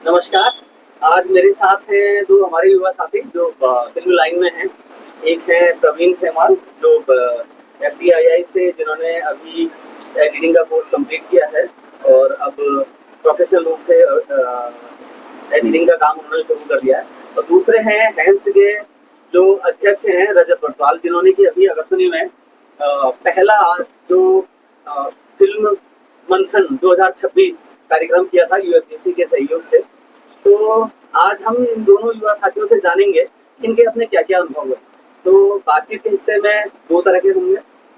नमस्कार। आज मेरे साथ हैं दो हमारे युवा साथी जो फिल्म लाइन में हैं। एक है प्रवीण सेमाल जो एफटीआईआई से जिन्होंने अभी एडिटिंग का कोर्स कंप्लीट किया है और अब प्रोफेशनल रूप से एडिटिंग का काम उन्होंने शुरू कर लिया है। और दूसरे हैं हैंस के जो अध्यक्ष हैं रजत बटवाल, जिन्होंने कि अभी अगस्तनी में पहला जो फिल्म मंथन 2026 कार्यक्रम किया था यूएफडीसी के सहयोग से। तो आज हम इन दोनों युवा साथियों से जानेंगे कि इनके अपने क्या क्या अनुभव है। तो बातचीत के हिस्से में दो तरह के होंगे,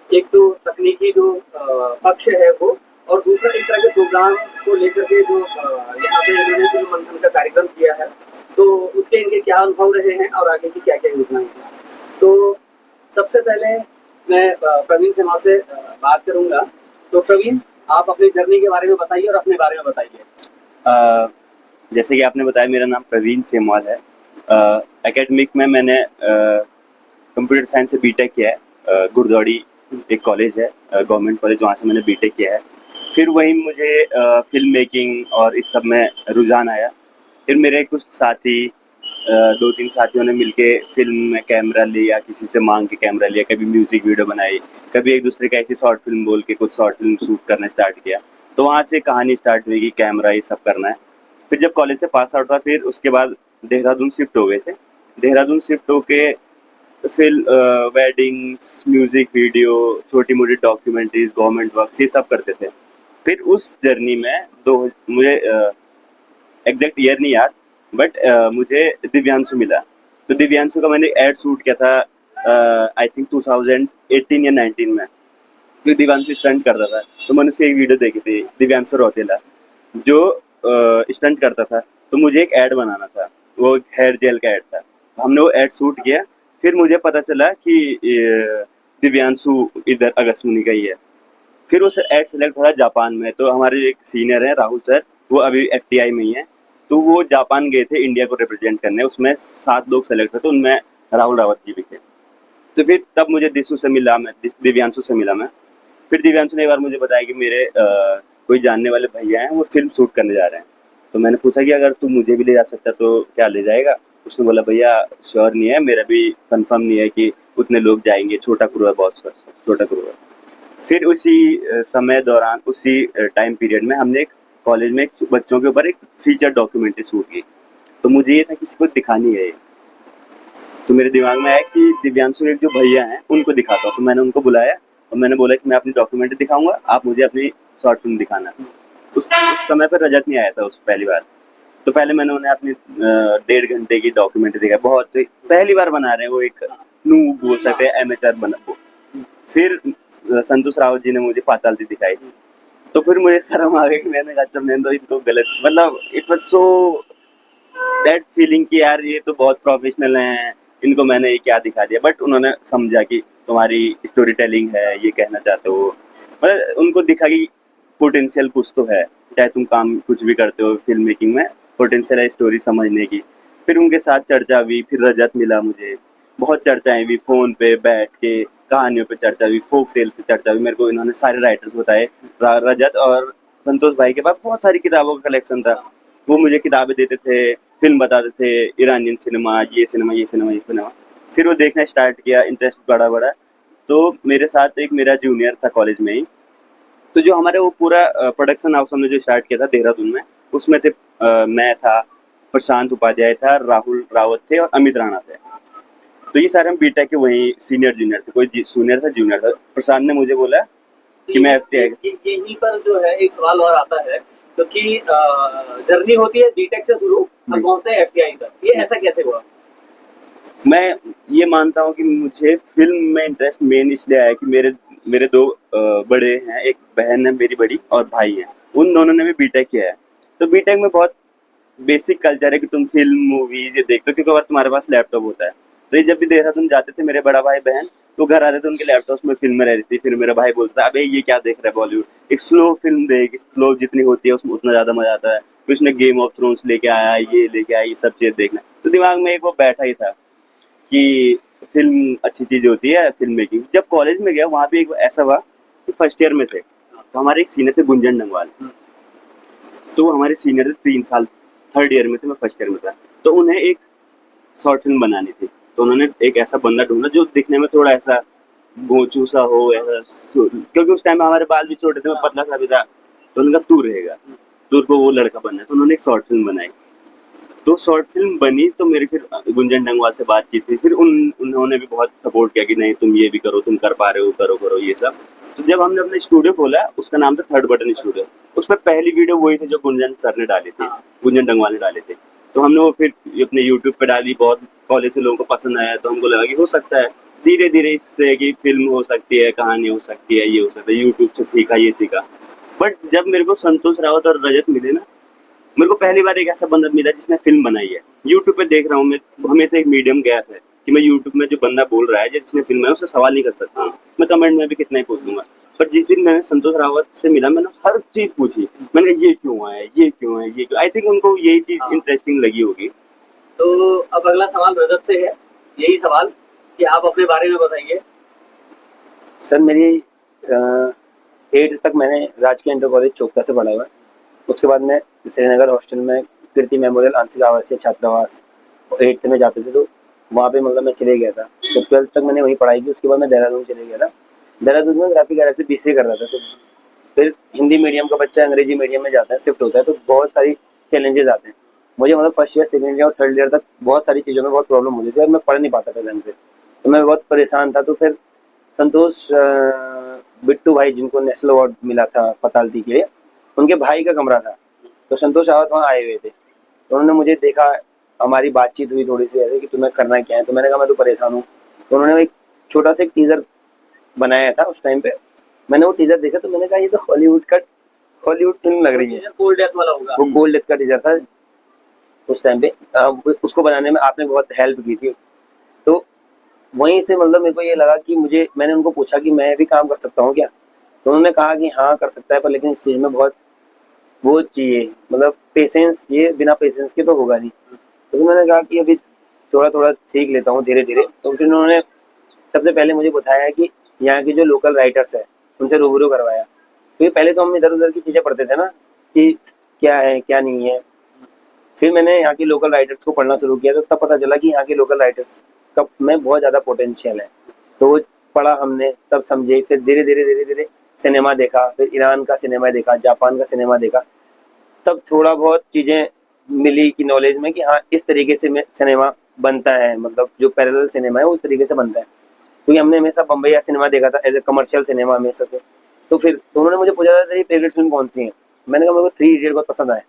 एक तो तकनीकी जो पक्ष है वो, और दूसरा इस तरह के प्रोग्राम को लेकर के जो यहाँ पे इन्होंने जो मंथन का कार्यक्रम किया है तो उसके इनके क्या अनुभव रहे हैं और आगे की क्या क्या योजनाएं हैं। तो सबसे पहले मैं प्रवीण सेमाल से बात करूंगा। तो प्रवीण, आप अपनी जर्नी के बारे में बताइए और अपने बारे में बताइए। जैसे कि आपने बताया, मेरा नाम प्रवीण सेमवाल है। एकेडमिक में मैंने कंप्यूटर साइंस से बीटेक किया है। गुरदौड़ी एक कॉलेज है, गवर्नमेंट कॉलेज, वहाँ से मैंने बीटेक किया है। फिर वहीं मुझे फिल्म मेकिंग और इस सब में रुझान आया। फिर मेरे कुछ साथी, 2-3 साथियों ने मिलके फिल्म में कैमरा लिया, किसी से मांग के कैमरा लिया, कभी म्यूजिक वीडियो बनाई, कभी एक दूसरे का ऐसी शॉर्ट फिल्म बोल के कुछ शॉर्ट फिल्म शूट करना स्टार्ट किया। तो वहाँ से कहानी स्टार्ट हुई कि कैमरा ये सब करना है। फिर जब कॉलेज से पास आउट हुआ, फिर उसके बाद देहरादून शिफ्ट हो गए थे। देहरादून शिफ्ट होके फिर वेडिंग्स, म्यूजिक वीडियो, छोटी मोटी डॉक्यूमेंट्रीज, गवर्नमेंट वर्क, ये सब करते थे। फिर उस जर्नी में मुझे एग्जैक्ट ईयर नहीं याद, बट मुझे दिव्यांशु मिला। तो दिव्यांशु का मैंने एड शूट किया था आई थिंक 2018 या 19 में। तो दिव्यांशु स्टंट करता था, तो मैंने उसकी एक वीडियो देखी थी, दिव्यांशु रौतेला जो स्टंट करता था। तो मुझे एक ऐड बनाना था, वो हेयर जेल का ऐड था। तो हमने वो ऐड शूट किया। फिर मुझे पता चला कि दिव्यांशु इधर अगस्मुनि का ही है। फिर वो ऐड सेलेक्ट हुआ जापान में। तो हमारे एक सीनियर हैं राहुल सर, वो अभी एफटीआई में ही है। तो वो जापान गए थे इंडिया को रिप्रेजेंट करने। उसमें 7 लोग सेलेक्ट हुए थे, उनमें राहुल रावत जी भी थे। तो फिर तब मुझे दिव्यांशु से मिला मैं। फिर दिव्यांशु ने एक बार मुझे बताया कि मेरे कोई जानने वाले भैया हैं, वो फिल्म शूट करने जा रहे हैं। तो मैंने पूछा कि अगर तू मुझे भी ले जा सकता तो क्या ले जाएगा। उसने बोला भैया श्योर नहीं है, मेरा भी कंफर्म नहीं है कि उतने लोग जाएंगे, छोटा क्रू है, बहुत छोटा क्रू है। फिर उसी समय दौरान, उसी टाइम पीरियड में हमने एक कॉलेज में बच्चों के ऊपर एक फीचर डॉक्यूमेंट्री शूट की। तो मुझे ये था किसी को दिखानी है। तो मेरे दिमाग में आया कि दिव्यांशु एक जो भैया हैं उनको दिखाता हूँ। तो मैंने उनको बुलाया और मैंने बोला कि मैं अपनी डॉक्यूमेंट्री दिखाऊंगा, आप मुझे अपनी शॉर्ट फिल्म दिखाना। उस समय पर रजत नहीं आया था उस पहली बार। तो पहले मैंने उन्हें अपनी 1.5 घंटे की डॉक्यूमेंट्री दिखाई। बहुत पहली बार बना रहे हैं वो, एक नू बोल सकते हैं, एमेचर बना। फिर संतोष रावत जी ने मुझे पाताल दी दिखाई। तो फिर मुझे शर्म आ गई कि मैंने कहा अच्छा मैंने तो इनको गलत, मतलब it was so that feeling कि यार ये तो बहुत प्रोफेशनल हैं, इनको मैंने ये क्या दिखा दिया। बट उन्होंने समझा कि तुम्हारी स्टोरी टेलिंग है, ये कहना चाहते हो। मतलब उनको दिखा कि पोटेंशियल कुछ तो है, चाहे तुम काम कुछ भी करते हो फिल्म मेकिंग में, पोटेंशियल है स्टोरी समझने की। फिर उनके साथ चर्चा हुई, फिर रजत मिला मुझे, बहुत चर्चाएं हुई, फोन पे बैठ के कहानियों पे चर्चा हुई, फोक टेल पे चर्चा हुई। मेरे को इन्होंने सारे राइटर्स बताए। रजत और संतोष भाई के पास बहुत सारी किताबों का कलेक्शन था। वो मुझे किताबें देते थे, फिल्म बताते थे, ईरानियन सिनेमा, ये सिनेमा, ये सिनेमा, ये सिनेमा। फिर वो देखना स्टार्ट किया, इंटरेस्ट बढ़ा बढ़ा। तो मेरे साथ एक मेरा जूनियर था कॉलेज में ही। तो जो हमारे वो पूरा प्रोडक्शन हाउस हमने जो स्टार्ट किया था देहरादून में, उसमें थे मैं था, प्रशांत उपाध्याय था, राहुल रावत थे और अमित राणा थे। तो ये सारे हम बीटेक के वहीं सीनियर जूनियर थे, कोई सीनियर था, जूनियर था। प्रशांत ने मुझे बोला कि मैं एफटीआई, यहीं पर जो है एक सवाल और आता है, क्योंकि जर्नी होती है बीटेक से शुरू और पहुंचते हैं एफटीआई तक, ये ऐसा कैसे हुआ? मैं ये मानता हूँ कि मुझे फिल्म में इंटरेस्ट मेन इसलिए आया कि मेरे 2 बड़े हैं, एक बहन है मेरी बड़ी और भाई है, उन दोनों ने भी बीटेक किया है। तो बीटेक में बहुत बेसिक कल्चर है कि तुम फिल्म मूवीज ये देखते हो, क्योंकि अगर तुम्हारे पास लैपटॉप होता है। तो ये जब भी देहरादून जाते थे मेरे बड़ा भाई बहन, तो घर आते थे, उनके लैपटॉप में फिल्में रहती थी। फिर मेरा भाई बोलता अबे ये क्या देख रहा है बॉलीवुड, एक स्लो फिल्म देख, स्लो जितनी होती है उसमें उतना ज्यादा मजा आता है। फिर उसने गेम ऑफ थ्रोन्स लेके आया, ये लेके आया, ये सब चीज देखना। तो दिमाग में एक वो बैठा ही था कि फिल्म अच्छी चीज होती है, फिल्म मेकिंग। जब कॉलेज में गया, वहाँ पे एक ऐसा हुआ कि फर्स्ट ईयर में थे, तो हमारे एक सीनियर थे गुंजन डंगवाल। तो वो हमारे सीनियर थे 3 साल 3rd ईयर में थे, मैं 1st ईयर में था। तो उन्हें एक शॉर्ट फिल्म बनानी थी, तो उन्होंने एक ऐसा बंदा ढूंढा जो दिखने में थोड़ा ऐसा गोचू सा हो, ऐसा क्योंकि उस टाइम हमारे बाल भी छोटे थे, मैं पतला सा भी था। तो उन्होंने कहा तू रहेगा, तू को वो लड़का बनना है। तो उन्होंने एक शॉर्ट फिल्म बनाई। तो शॉर्ट फिल्म बनी तो मेरी फिर गुंजन डंगवाल से बातचीत हुई। फिर उन्होंने भी बहुत सपोर्ट किया कि नहीं तुम ये भी करो, तुम कर पा रहे हो, करो करो ये सब। तो जब हमने अपना स्टूडियो खोला, उसका नाम था थर्ड बटन स्टूडियो। उसमें पहली वीडियो वही थी जो गुंजन सर ने डाली थी, गुंजन डंगवाल ने डाले थे। तो हमने वो फिर अपने यूट्यूब पे डाली, बहुत कॉलेज से लोगों को पसंद आया। तो हमको लगा कि हो सकता है धीरे धीरे इससे कि फिल्म हो सकती है, कहानी हो सकती है, ये हो सकता है। यूट्यूब से सीखा, ये सीखा। बट जब मेरे को संतोष रावत और रजत मिले ना, मेरे को पहली बार एक ऐसा बंदा मिला जिसने फिल्म बनाई है। यूट्यूब पे देख रहा हूँ मैं, हमेशा एक मीडियम गैप है कि मैं यूट्यूब में जो बंदा बोल रहा है, जिसने फिल्म है, उससे सवाल नहीं कर सकता हूँ। मैं कमेंट में भी कितना ही पूछ लूंगा। पर जिस दिन मैंने संतोष रावत से मिला, मैंने हर चीज पूछी। मैंने कहा ये क्यों है, ये क्यों है, ये क्यों। आई थिंक उनको यही चीज इंटरेस्टिंग लगी होगी। तो अब अगला सवाल रजत से है, यही सवाल कि आप अपने बारे में बताइए। सर मेरी 8th तक मैंने राजकीय इंटर कॉलेज चोपता से पढ़ा हुआ है। उसके बाद मैं श्रीनगर हॉस्टल में कीर्ति मेमोरियल आंशिक आवासीय छात्रावास 8th में जाते थे, तो वहाँ पे मतलब मैं चले गया था। तो 12th तक मैंने वहीं पढ़ाई की। उसके बाद मैं देहरादून चले गया था। देहरादून में ग्राफिक आर्ट से BCA कर रहा था। तो फिर हिंदी मीडियम का बच्चा अंग्रेजी मीडियम में जाता है, शिफ्ट होता है, तो बहुत सारी चैलेंजेस आते हैं। मुझे मतलब 1st ईयर, 2nd ईयर और 3rd ईयर तक बहुत सारी चीज़ों में बहुत प्रॉब्लम होती थी और मैं पढ़ नहीं पाता था ढंग से। तो मैं बहुत परेशान था। तो फिर संतोष बिट्टू भाई, जिनको नेशनल अवार्ड मिला था पतालती के लिए, उनके भाई का कमरा था। तो संतोष रावत वहाँ आए हुए थे। तो उन्होंने मुझे देखा, हमारी बातचीत हुई थोड़ी सी ऐसे कि तुम्हें करना क्या है। तो मैंने कहा मैं तो परेशान हूँ। तो उन्होंने एक छोटा सा टीजर बनाया था उस टाइम पे। मैंने वो टीजर देखा तो मैंने कहा ये तो हॉलीवुड फिल्म लग रही है। कोल्ड डेथ वाला होगा। वो गोल्ड डेथ का टीजर था उस टाइम पे। उसको बनाने में आपने बहुत हेल्प की थी। तो वहीं से मतलब मेरे को ये लगा कि मैंने उनको पूछा कि मैं भी काम कर सकता हूँ क्या। तो उन्होंने कहा कि हाँ कर सकता है, पर लेकिन इस चीज़ में बहुत वो चाहिए, मतलब पेशेंस चाहिए। बिना पेशेंस के तो होगा नहीं। तो फिर मैंने कहा कि अभी थोड़ा थोड़ा सीख लेता हूँ धीरे धीरे। तो फिर उन्होंने सबसे पहले मुझे बताया कि यहाँ के जो लोकल राइटर्स हैं उनसे रूबरू करवाया। क्योंकि पहले तो हम इधर उधर की चीज़ें पढ़ते थे ना कि क्या है क्या नहीं है। फिर मैंने यहाँ के लोकल राइटर्स को पढ़ना शुरू किया, तो तब पता चला कि यहाँ के लोकल राइटर्स का में बहुत ज़्यादा पोटेंशियल है। तो वो पढ़ा हमने, तब समझे। फिर धीरे धीरे सिनेमा देखा, फिर ईरान का सिनेमा देखा, जापान का सिनेमा देखा। तब थोड़ा बहुत चीज़ें मिली कि नॉलेज में कि हाँ इस तरीके से सिनेमा बनता है, मतलब जो पैरेलल सिनेमा है उस तरीके से बनता है। क्योंकि हमने हमेशा बम्बई या सिनेमा देखा था एज ए कमर्शियल सिनेमा हमेशा से। तो फिर उन्होंने मुझे पूछा था तेरी फेवरेट फिल्म कौन सी है। मैंने कहा मेरे को 3 इडियट बहुत पसंद आया।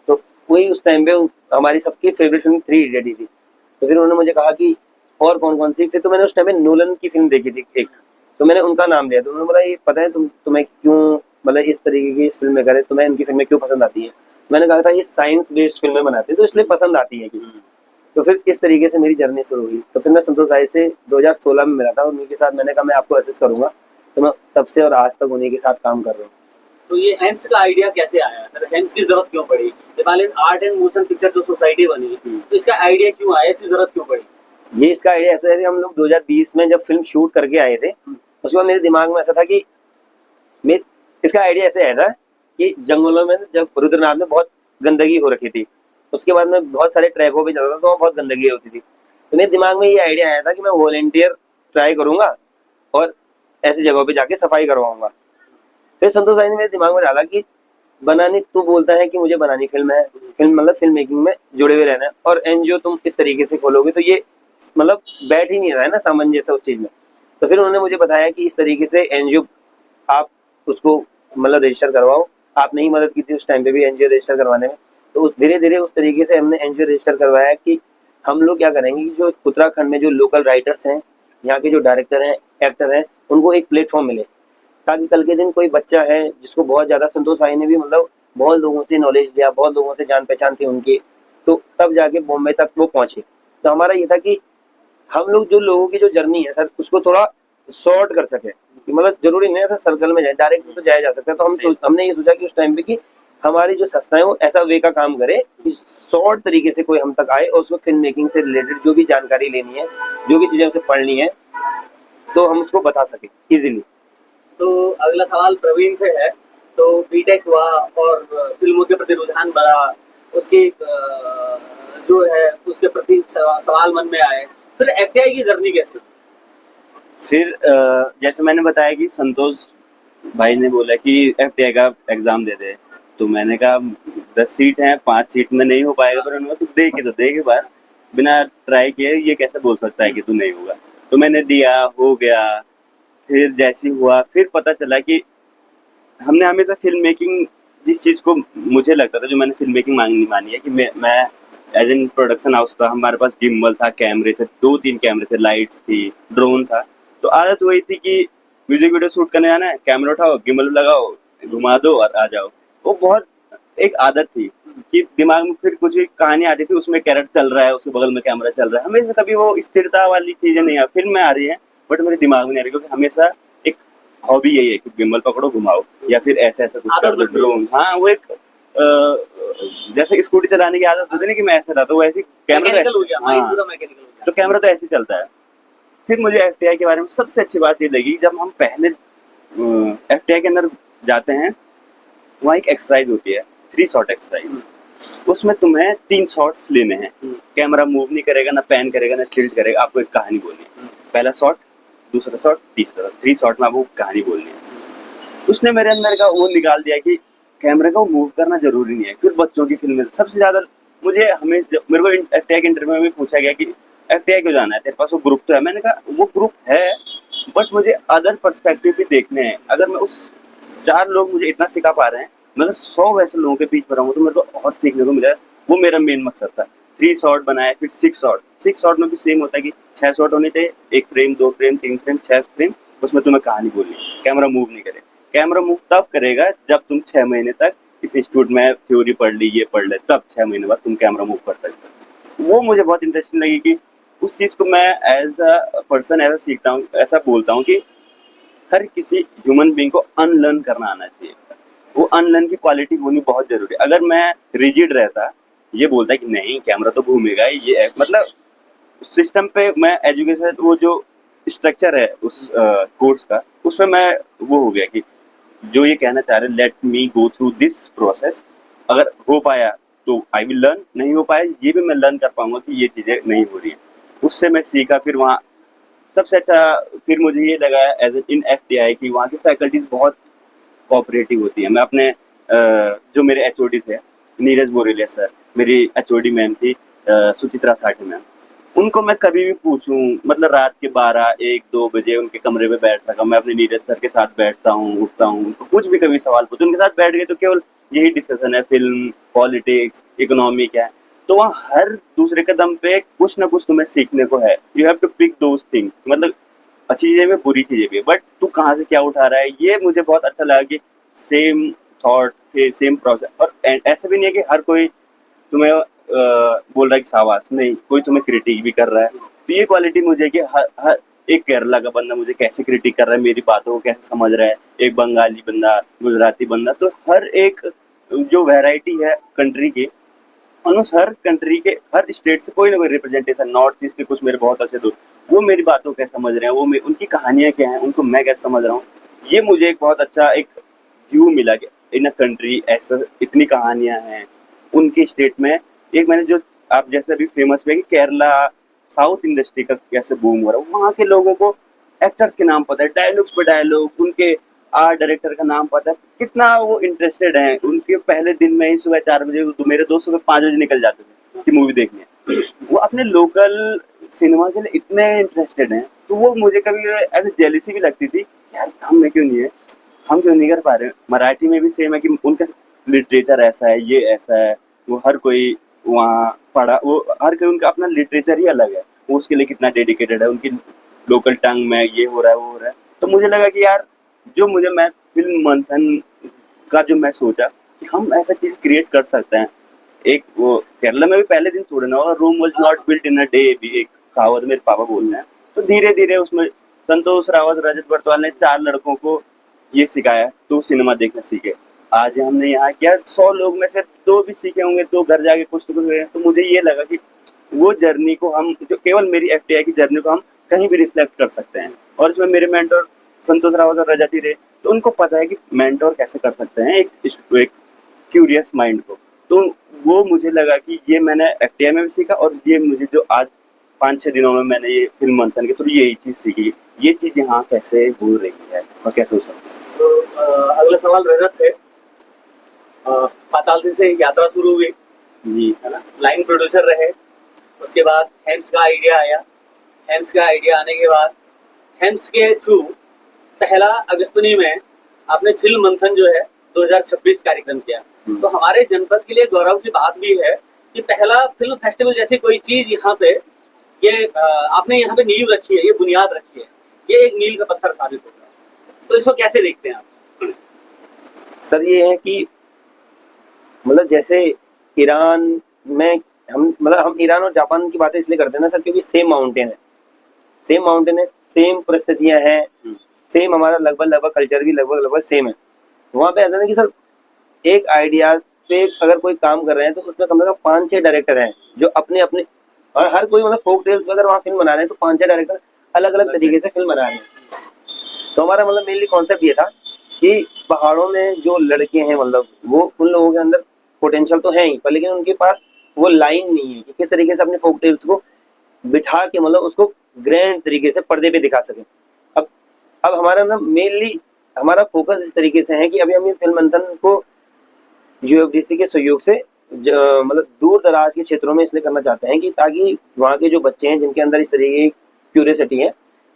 तो वही उस टाइम पे हमारी सबकी फेवरेट फिल्म 3 इडियट ही थी। तो फिर उन्होंने मुझे कहा कि और कौन कौन सी। फिर तो मैंने उस टाइम पे नोलन की फिल्म देखी थी एक, तो मैंने उनका नाम लिया। तो उन्होंने बोला ये पता है तुम्हें क्यों मतलब इस तरीके की इस फिल्म में करे, तुम्हें इनकी फिल्में क्यों पसंद आती है। मैंने कहा था ये साइंस बेस्ड फिल्में बनाते हैं तो इसलिए पसंद आती है। तो फिर इस तरीके से मेरी जर्नी शुरू हुई। तो फिर मैं संतोष भाई से 2016 में मिला था, उन्हीं के साथ मैंने कहा मैं आपको असिस्ट करूंगा। तो मैं तब से और आज तक उन्हीं के साथ काम कर रहा हूँ। तो ये हैंड्स का आइडिया कैसे आया, मतलब हैंड्स की जरूरत क्यों पड़ी? आर्ट एंड मोशन पिक्चर जो सोसाइटी बनी, तो इसका आइडिया क्यों आया, इसकी जरूरत क्यों पड़ी? ये इसका आइडिया ऐसा है कि हम लोग 2020 में जब फिल्म शूट करके आए थे, उसके बाद मेरे दिमाग में ऐसा था कि इसका आइडिया ऐसे आया था कि जंगलों में जब रुद्रनाथ में बहुत गंदगी हो रखी थी, उसके बाद में बहुत सारे ट्रैकों पे जाता था तो वहाँ बहुत गंदगी होती थी। तो मेरे दिमाग में ये आइडिया आया था कि मैं वॉलेंटियर ट्राई करूंगा और ऐसी जगहों पे जाके सफाई करवाऊंगा। फिर संतोष भाई ने मेरे दिमाग में डाला कि बनानी तू बोलता है कि मुझे बनानी फिल्म है, फिल्म मतलब फिल्म मेकिंग में जुड़े हुए रहना है, और एनजीओ तुम इस तरीके से खोलोगे तो ये मतलब बैठ ही नहीं रहा है ना सामंजस्य उस चीज़ में। तो फिर उन्होंने मुझे बताया कि इस तरीके से एनजीओ आप उसको मतलब रजिस्टर करवाओ। आपने ही मदद की थी उस टाइम पे भी एनजीओ रजिस्टर करवाने में। तो उस धीरे धीरे उस तरीके से हमने एनजीओ रजिस्टर करवाया कि हम लोग क्या करेंगे कि जो उत्तराखंड में जो लोकल राइटर्स हैं, यहाँ के जो डायरेक्टर हैं, एक्टर हैं, उनको एक प्लेटफॉर्म मिले, ताकि कल के दिन कोई बच्चा है जिसको बहुत ज़्यादा, संतोष भाई ने भी मतलब बहुत लोगों से नॉलेज लिया, बहुत लोगों से जान पहचान थी उनकी, तो तब जाके बॉम्बे तक वो पहुँचे। तो हमारा ये था कि हम लोग जो लोगों की जो जर्नी है सर उसको थोड़ा शॉर्ट कर सके, कि मतलब जरूरी नहीं है सर सर्कल में जाए, डायरेक्ट तो जाया जा सकता है। तो हमने ये सोचा कि उस टाइम पे कि हमारी जो संस्था है वो ऐसा वे का काम करे कि शॉर्ट तरीके से कोई हम तक आए और उसको फिल्म मेकिंग से रिलेटेड जो भी जानकारी लेनी है, जो भी चीज़ें उसे पढ़नी है, तो हम उसको बता सके इजीली। तो अगला सवाल प्रवीण से है। तो बीटेक हुआ और फिल्मों के प्रति रुझान बढ़ा, उसकी जो है उसके प्रति सवाल मन में आए, फिर एफटीआई की जर्नी कैसे? फिर जैसे मैंने बताया कि संतोष भाई ने बोला कि एफटीआई का एग्जाम दे दे, तो मैंने कहा 10 सीट हैं, 5 सीट में नहीं हो पाएगा, पर उन्होंने कहा, तू दे के तो दे एक बार, बिना ट्राई किए ये कैसे बोल सकता है कि तू नहीं होगा। तो मैंने दिया, हो गया। फिर जैसे ही हुआ फिर पता चला कि हमने हमेशा फिल्म मेकिंग, जिस चीज को मुझे लगता था, जो मैंने फिल्म मेकिंग मानी है कि मैं एज एन प्रोडक्शन हाउस था, हमारे पास गिम्बल था, कैमरे थे, 2-3 कैमरे थे, लाइट्स थी, ड्रोन था। तो आदत वही थी कि म्यूजिक वीडियो शूट करने जाना है, कैमरा उठाओ, गिम्बल लगाओ, घुमा दो और आ जाओ। वो बहुत एक आदत थी कि दिमाग में फिर कुछ भी कहानी आती थी, उसमें कैरेक्टर चल रहा है, उसके बगल में कैमरा चल रहा है, हमेशा कभी वो स्थिरता वाली चीजें नहीं आ, फिल्म में आ रही है बट मेरे दिमाग में नहीं आ रही, क्योंकि हमेशा एक हॉबी यही है कि गिम्बल पकड़ो, घुमाओ, या फिर ऐसा ऐसा कुछ कर दो, ड्रोन। हाँ, वो एक जैसे स्कूटी चलाने की आदत होती है ना कि मैं ऐसे रहता हूँ, वैसे कैमरा मैकेनिकल हो गया, माइंड हाँ, पूरा मैकेनिकल हो गया। तो कैमरा तो ऐसे ही चलता है। फिर मुझे एफटीआई के बारे में सबसे अच्छी बात ये लगी, जब हम पहले एफटीआई के अंदर जाते हैं, वहाँ एक एक्सरसाइज होती है, 3 शॉट एक्सरसाइज। उसमें तुम्हें 3 शॉट्स लेने हैं, कैमरा मूव नहीं करेगा, ना पैन करेगा, ना टिल्ट करेगा, आपको एक कहानी बोलनी है। पहला शॉट, दूसरा शॉट, तीसरा, 3 शॉट में आपको कहानी बोलनी है। उसने मेरे अंदर का वो निकाल दिया कि कैमरे को मूव करना जरूरी नहीं है। फिर बच्चों की फिल्म में सबसे ज्यादा मुझे मेरे को एफटीआई के इंटरव्यू में पूछा गया कि एफटीआई क्यों जाना है, तेरे पास वो ग्रुप तो है। मैंने कहा वो ग्रुप है बट मुझे अदर पर्सपेक्टिव भी देखने हैं। अगर मैं उस 4 लोग मुझे इतना सिखा पा रहे हैं, मैं अगर 100 वैसे लोगों के बीच में रहूँ तो मेरे को और सीखने को मिला। वो मेरा मेन मकसद था। 3 शॉट बनाए, फिर 6 शॉट। 6 शॉट में भी सेम होता है कि 6 शॉट होने चाहिए, 1 फ्रेम, 2 फ्रेम, 3 फ्रेम, 6 फ्रेम, उसमें तुम्हें कहानी बोलनी है। कैमरा मूव नहीं करे। कैमरा मूव तब करेगा जब तुम 6 महीने तक इस इंस्टीट्यूट में थ्योरी पढ़ ली, ये पढ़ ले, तब 6 महीने बाद तुम कैमरा मूव कर सकते हो। वो मुझे बहुत इंटरेस्टिंग लगी कि उस चीज को मैं एज अ पर्सन ऐसा सीखता हूँ, ऐसा बोलता हूँ कि हर किसी ह्यूमन बीइंग को अनलर्न करना आना चाहिए। वो अनलर्न की क्वालिटी होनी बहुत जरूरी है। अगर मैं रिजिड रहता, ये बोलता कि नहीं कैमरा तो घूमेगा, ये मतलब सिस्टम पे मैं एजुकेशन, वो जो स्ट्रक्चर है उस कोर्स का, उसमें मैं वो हो गया कि जो ये कहना चाह रहे हैं, let me go through this process. अगर हो पाया तो आई विल लर्न, नहीं हो पाया ये भी मैं लर्न कर पाऊंगा कि ये चीजें नहीं हो रही है। उससे मैं सीखा। फिर वहाँ सबसे अच्छा फिर मुझे ये लगा एज इन एफटीआई की वहाँ की फैकल्टीज बहुत कोऑपरेटिव होती है। मैं अपने जो मेरे एचओडी थे, नीरज बोरेलिया सर, मेरी एचओडी मैम थी सुचित्रा साठी मैम, उनको मैं कभी भी पूछूं, मतलब रात के 12-1-2 बजे उनके कमरे में बैठ रखा, मैं अपने नीरज सर के साथ बैठता हूँ, उठता हूँ, उनको कुछ भी कभी सवाल पूछूं, उनके साथ बैठ गए तो केवल यही डिस्कशन है, फिल्म, पॉलिटिक्स, इकोनॉमी क्या है। तो वहाँ हर दूसरे कदम पे कुछ ना कुछ तुम्हें सीखने को है। You have to pick those things, मतलब अच्छी चीजें भी, बुरी चीजें भी, बट तू कहाँ से क्या उठा रहा है। ये मुझे बहुत अच्छा लगा कि सेम थॉट, सेम प्रोसेस। और ऐसा भी नहीं है कि हर कोई तुम्हें बोल रहा है कि शाबाश, नहीं, कोई तुम्हें क्रिटिक भी कर रहा है। तो ये क्वालिटी मुझे कि हर एक केरला का बंदा मुझे कैसे क्रिटिक कर रहा है, मेरी बातों को कैसे समझ रहा है, एक बंगाली बंदा, गुजराती बंदा, तो हर एक जो वैरायटी है कंट्री की, और उस हर कंट्री के हर स्टेट से कोई ना कोई रिप्रेजेंटेशन, नॉर्थ ईस्ट के कुछ मेरे बहुत अच्छे दोस्त, वो मेरी बातों को कैसे समझ रहे हैं, वो उनकी कहानियां क्या हैं, उनको मैं कैसे समझ रहा हूँ। ये मुझे एक बहुत अच्छा एक व्यू मिला कि इन अ कंट्री ऐसा इतनी कहानियां हैं उनके स्टेट में। एक मैंने जो आप जैसे अभी फेमस पे कि केरला साउथ इंडस्ट्री का कैसे बूम हो रहा है, वहाँ के लोगों को एक्टर्स के नाम पता है, डायलॉग्स पे डायलॉग, उनके आर्ट डायरेक्टर का नाम पता है, कितना वो इंटरेस्टेड हैं। उनके पहले दिन में ही सुबह 4 बजे, तो मेरे दोस्त सुबह 5 बजे निकल जाते थे कि मूवी देखने। वो अपने लोकल सिनेमा के लिए इतने इंटरेस्टेड हैं, तो वो मुझे कभी ऐसे जेलिसी भी लगती थी, यार हम में क्यों नहीं है, हम क्यों नहीं कर पा रहे। मराठी में भी सेम है कि उनका लिटरेचर ऐसा है, ये ऐसा है, वो हर कोई वहाँ पढ़ा, वो हर कोई उनका अपना लिटरेचर ही अलग है, वो उसके लिए कितना डेडिकेटेड है, उनकी लोकल टंग में ये हो रहा है, वो हो रहा है। तो मुझे लगा कि यार जो मैं फिल्म मंथन का जो मैं सोचा कि हम ऐसा चीज क्रिएट कर सकते हैं। एक वो केरला में भी पहले दिन थोड़े ना होगा, Rome was not built in a day, भी एक कहावत मेरे पापा बोल रहे हैं। तो धीरे धीरे उसमें संतोष रावत, रजत बर्तवाल ने 4 लड़कों को ये सिखाया तो सिनेमा देखना सीखे। आज हमने यहाँ किया, 100 लोग में से 2 भी सीखे होंगे, 2 घर जाके कुछ तो कुछ हुए। तो मुझे ये लगा कि वो जर्नी को हम, जो केवल मेरी एफटीआई की जर्नी को हम कहीं भी रिफ्लेक्ट कर सकते हैं। और इसमें मेरे मेंटर संतोष रावत और रजत ही रहे, तो उनको पता है कि मेंटोर कैसे कर सकते हैं एक क्यूरियस माइंड को। तो वो मुझे लगा कि ये मैंने एफटीआई में भी सीखा, और ये मुझे जो आज 5-6 दिनों में मैंने ये फिल्म मंथन के थ्रू यही चीज़ सीखी, ये चीज़ यहाँ कैसे हो रही है और कैसे हो सकती है। तो अगला सवाल रजत से। पाताल से यात्रा शुरू हुई, जी है ना, लाइन प्रोड्यूसर रहे, उसके बाद हेम्स का आइडिया आया, हेम्स का आइडिया आने के बाद हेम्स के थ्रू पहला अगस्तनी में आपने फिल्म मंथन जो है 2026 कार्यक्रम किया। तो हमारे जनपद के लिए गौरव की बात भी है कि पहला फिल्म फेस्टिवल जैसी कोई चीज यहाँ पे ये आपने यहाँ पे नींव रखी है, ये बुनियाद रखी है, ये एक मील का पत्थर साबित होगा। तो इसको कैसे देखते हैं आप? सर ये है कि मतलब जैसे ईरान में हम ईरान और जापान की बातें इसलिए करते हैं ना सर, क्योंकि सेम माउंटेन है, सेम परिस्थितियां हैं, सेम हमारा लगभग कल्चर भी लगभग सेम है। वहाँ पे ऐसा नहीं कि सर एक आइडिया पे अगर कोई काम कर रहे हैं तो उसमें कम से कम 5-6 डायरेक्टर हैं जो अपने अपने, और हर कोई मतलब फोक टेल्स पे अगर वहाँ फिल्म बना रहे हैं तो 5-6 डायरेक्टर अलग अलग तरीके से फिल्म बना रहे हैं। तो हमारा मतलब मेनली कॉन्सेप्ट ये था कि पहाड़ों में जो लड़के हैं मतलब वो उन लोगों के अंदर पोटेंशियल तो है ही, पर लेकिन उनके पास वो लाइन नहीं है कि किस तरीके से अपने फोक टेल्स को बिठा के मतलब उसको ग्रैंड तरीके से पर्दे पे दिखा सके। अब हमारा ना मेनली हमारा फोकस इस तरीके से है कि अभी हम ये फिल्म मंथन को यूएफडीसी के सहयोग से मतलब दूर दराज के क्षेत्रों में इसलिए करना चाहते हैं कि ताकि वहाँ के जो बच्चे हैं जिनके अंदर इस तरीके की क्यूरियोसिटी है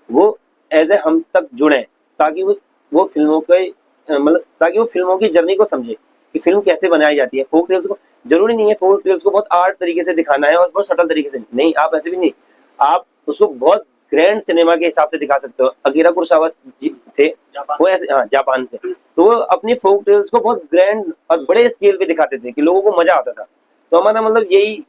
वो एज ए हम तक जुड़े, ताकि वो फिल्मों के मतलब ताकि वो फिल्मों की जर्नी को समझे कि फिल्म कैसे बनाई जाती है। फोक टेल्स को जरूरी नहीं है फोक टेल्स को बहुत आर्ट तरीके से दिखाना है और बहुत सटल तरीके से नहीं, आप ऐसे भी नहीं, आप उसको बहुत ग्रैंड सिनेमा के हिसाब से दिखा सकते हो। अकीरा कुरोसावा जी थे वो ऐसे, हाँ जापान से, तो वो अपनी फोक टेल्स को बहुत ग्रैंड और बड़े स्केल पे दिखाते थे कि लोगों को मजा आता था। तो हमारा मतलब यही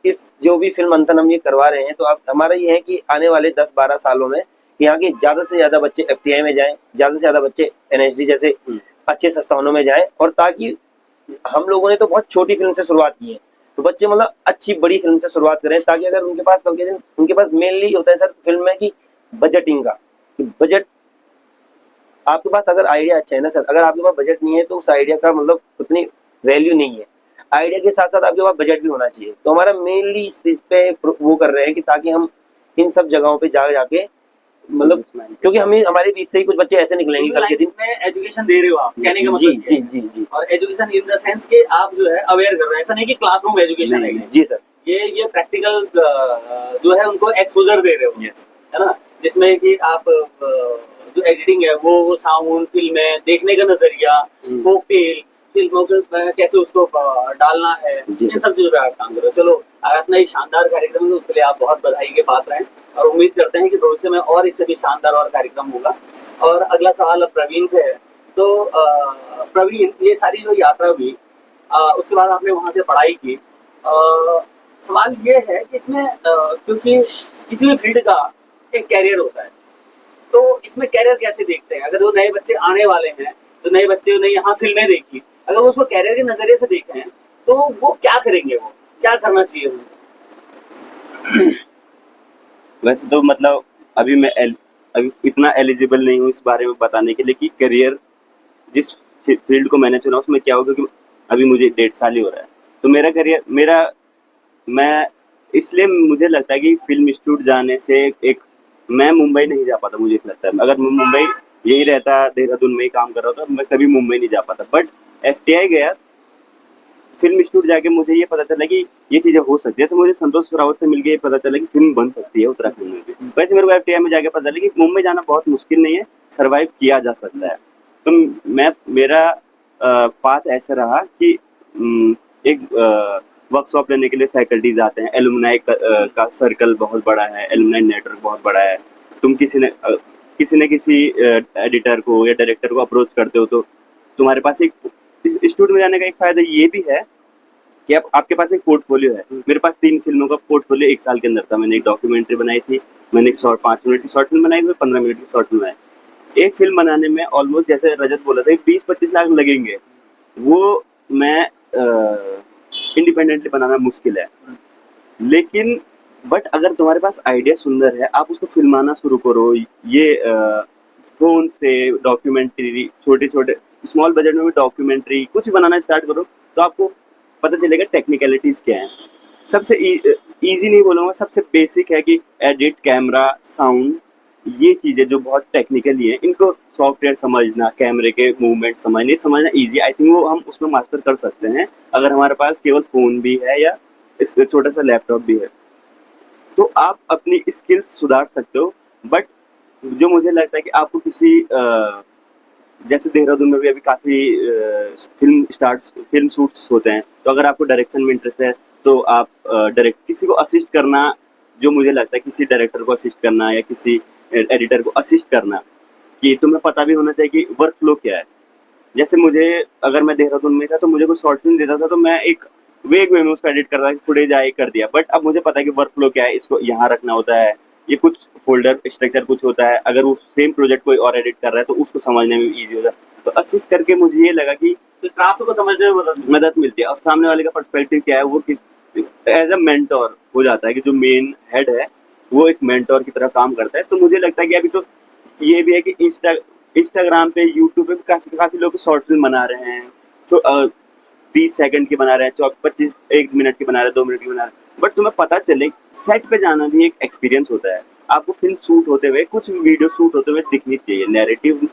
इस जो भी फिल्म मंथन हम ये करवा रहे हैं, तो अब हमारा ये है कि आने वाले 10-12 सालों में यहाँ के ज्यादा से ज्यादा बच्चे एफटीआई में जाएं, ज्यादा से ज्यादा बच्चे एनएसडी जैसे अच्छे संस्थानों में जाएं, और ताकि हम लोगों ने तो बहुत छोटी फिल्म से शुरुआत की है, तो बच्चे मतलब अच्छी बड़ी फिल्म से शुरुआत करें, ताकि अगर उनके पास कल के दिन उनके पास मेनली होता है सर फिल्म में कि बजटिंग का, कि बजट आपके पास अगर आइडिया अच्छा है ना सर, अगर आपके पास बजट नहीं है तो उस आइडिया का मतलब उतनी वैल्यू नहीं है। आइडिया के साथ साथ आपके पास बजट भी होना चाहिए। तो हमारा मेनली इस चीज पे वो कर रहे हैं कि ताकि हम इन सब जगहों पे जाके मतलब, क्योंकि हमें हमारे बीच से ही कुछ बच्चे ऐसे निकलेंगे कल के दिन में एजुकेशन दे रहे हो आप, कहने का जी मतलब जी जी जी और एजुकेशन इन द सेंस के आप जो है अवेयर कर रहे हैं, ऐसा नहीं कि क्लासरूम एजुकेशन है जी सर, ये प्रैक्टिकल जो है उनको एक्सपोजर दे रहे हो, है ना, जिसमें कि आप जो एडिटिंग है वो साउंड फिल्में देखने का नजरिया, कोकटेल फिल्मों के कैसे उसको डालना है, इन सब चीजों पे आप काम करो। चलो इतना ही शानदार कार्यक्रम है, उसके लिए आप बहुत बधाई के पात्र हैं और उम्मीद करते हैं कि भविष्य में और इससे भी शानदार और कार्यक्रम होगा। और अगला सवाल अब प्रवीण से है। तो प्रवीण, ये सारी जो यात्रा हुई उसके बाद आपने वहाँ से पढ़ाई की, सवाल ये है कि इसमें क्योंकि किसी भी फील्ड का एक कैरियर होता है, तो इसमें कैरियर कैसे देखते हैं? अगर वो नए बच्चे आने वाले हैं, तो नए बच्चे ने यहाँ फिल्में देखी, अगर वो उसको कैरियर के नजरिए से देखें तो वो क्या करेंगे, वो क्या करना चाहिए उनको? वैसे तो मतलब अभी अभी इतना एलिजिबल नहीं हूँ इस बारे में बताने के लिए कि करियर जिस फील्ड को मैंने चुना उसमें क्या होगा, क्योंकि अभी मुझे 1.5 साल ही हो रहा है। तो मेरा करियर मैं इसलिए मुझे लगता है कि फिल्म इंस्टीट्यूट जाने से मैं मुंबई नहीं जा पाता। मुझे लगता है अगर मैं मुंबई यही रहता, देहरादून में ही काम कर रहा था, मैं कभी मुंबई नहीं जा पाता। बट एफटीआई गया, फिल्म इंस्टीट्यूट जाके मुझे ये पता चला कि ये चीजें हो सकती है। जैसे मुझे संतोष रावत से मिलके ये पता चला कि फिल्म बन सकती है उत्तराखंड में भी, वैसे मेरे को एफटीआई में जाके पता चला कि मुंबई जाना बहुत मुश्किल नहीं है, सर्वाइव किया जा सकता है। तो मेरा पाथ ऐसा रहा कि एक वर्कशॉप लेने के लिए फैकल्टीज आते हैं, एलुमनाई का सर्कल बहुत बड़ा है, एलुमनाई नेटवर्क बहुत बड़ा है। तुम किसी न किसी एडिटर को या डायरेक्टर को अप्रोच करते हो तो तुम्हारे पास एक इंस्टीट्यूट में जाने का एक फायदा ये भी है कि आपके पास एक पोर्टफोलियो है। मेरे पास 3 फिल्मों का पोर्टफोलियो 1 साल के अंदर था। मैंने एक डॉक्यूमेंट्री बनाई थी, मैंने एक 5 मिनट की शॉर्ट फिल्म बनाई, 15 मिनट की शॉर्ट फिल्म बनाई। एक फिल्म बनाने में ऑलमोस्ट जैसे रजत बोला था 20-25 लाख लगेंगे, वो मैं इंडिपेंडेंटली बनाना मुश्किल है। लेकिन बट अगर तुम्हारे पास आइडिया सुंदर है, आप उसको फिल्माना शुरू करो। ये फोन से डॉक्यूमेंट्री, छोटे स्मॉल बजट में भी डॉक्यूमेंट्री कुछ बनाना स्टार्ट करो, तो आपको पता चलेगा टेक्निकलिटीज क्या है। सबसे इजी नहीं बोलूँगा, सबसे बेसिक है कि एडिट, कैमरा, साउंड, ये चीज़ें जो बहुत टेक्निकली है, इनको सॉफ्टवेयर समझना, कैमरे के मूवमेंट समझना इजी, आई थिंक वो हम उसमें मास्टर कर सकते हैं अगर हमारे पास केवल फ़ोन भी है या इस छोटा सा लैपटॉप भी है, तो आप अपनी स्किल्स सुधार सकते हो। बट जो मुझे लगता है कि आपको किसी जैसे देहरादून में भी अभी काफ़ी फिल्म शूट्स होते हैं, तो अगर आपको डायरेक्शन में इंटरेस्ट है तो आप डायरेक्ट किसी को असिस्ट करना, जो मुझे लगता है किसी डायरेक्टर को असिस्ट करना या किसी एडिटर को असिस्ट करना, कि तुम्हें पता भी होना चाहिए कि वर्क फ्लो क्या है। जैसे मुझे, अगर मैं देहरादून में था तो मुझे कोई शॉर्ट फिल्म देता था तो मैं एक वे में उसको एडिट करता था, फुटेज आए कर दिया। बट अब मुझे पता है कि वर्क फ्लो क्या है, इसको यहाँ रखना होता है, ये कुछ फोल्डर स्ट्रक्चर कुछ होता है, अगर वो सेम प्रोजेक्ट कोई और एडिट कर रहा है तो उसको समझने में ईजी होता है। तो असिस्ट करके मुझे ये लगा कि क्राफ्ट को समझने में मदद मिलती है। और सामने वाले का पर्सपेक्टिव क्या है, वो किस एज अ मेंटोर हो जाता है कि जो मेन हेड है वो एक मेंटोर की तरह काम करता है। तो मुझे लगता है कि अभी तो ये भी है कि इंस्टाग्राम पे, यूट्यूब पे काफी लोग शॉर्ट फिल्म बना रहे हैं, तो 20 सेकंड की बना रहे हैं, 25 1 मिनट की बना रहे हैं, 2 मिनट की बना रहे हैं। बट तुम्हें पता चले सेट पे जाना भी एक एक्सपीरियंस होता है। आपको फिल्म शूट होते हुए, कुछ वीडियो शूट होते हुए दिखनी चाहिए। नैरेटिव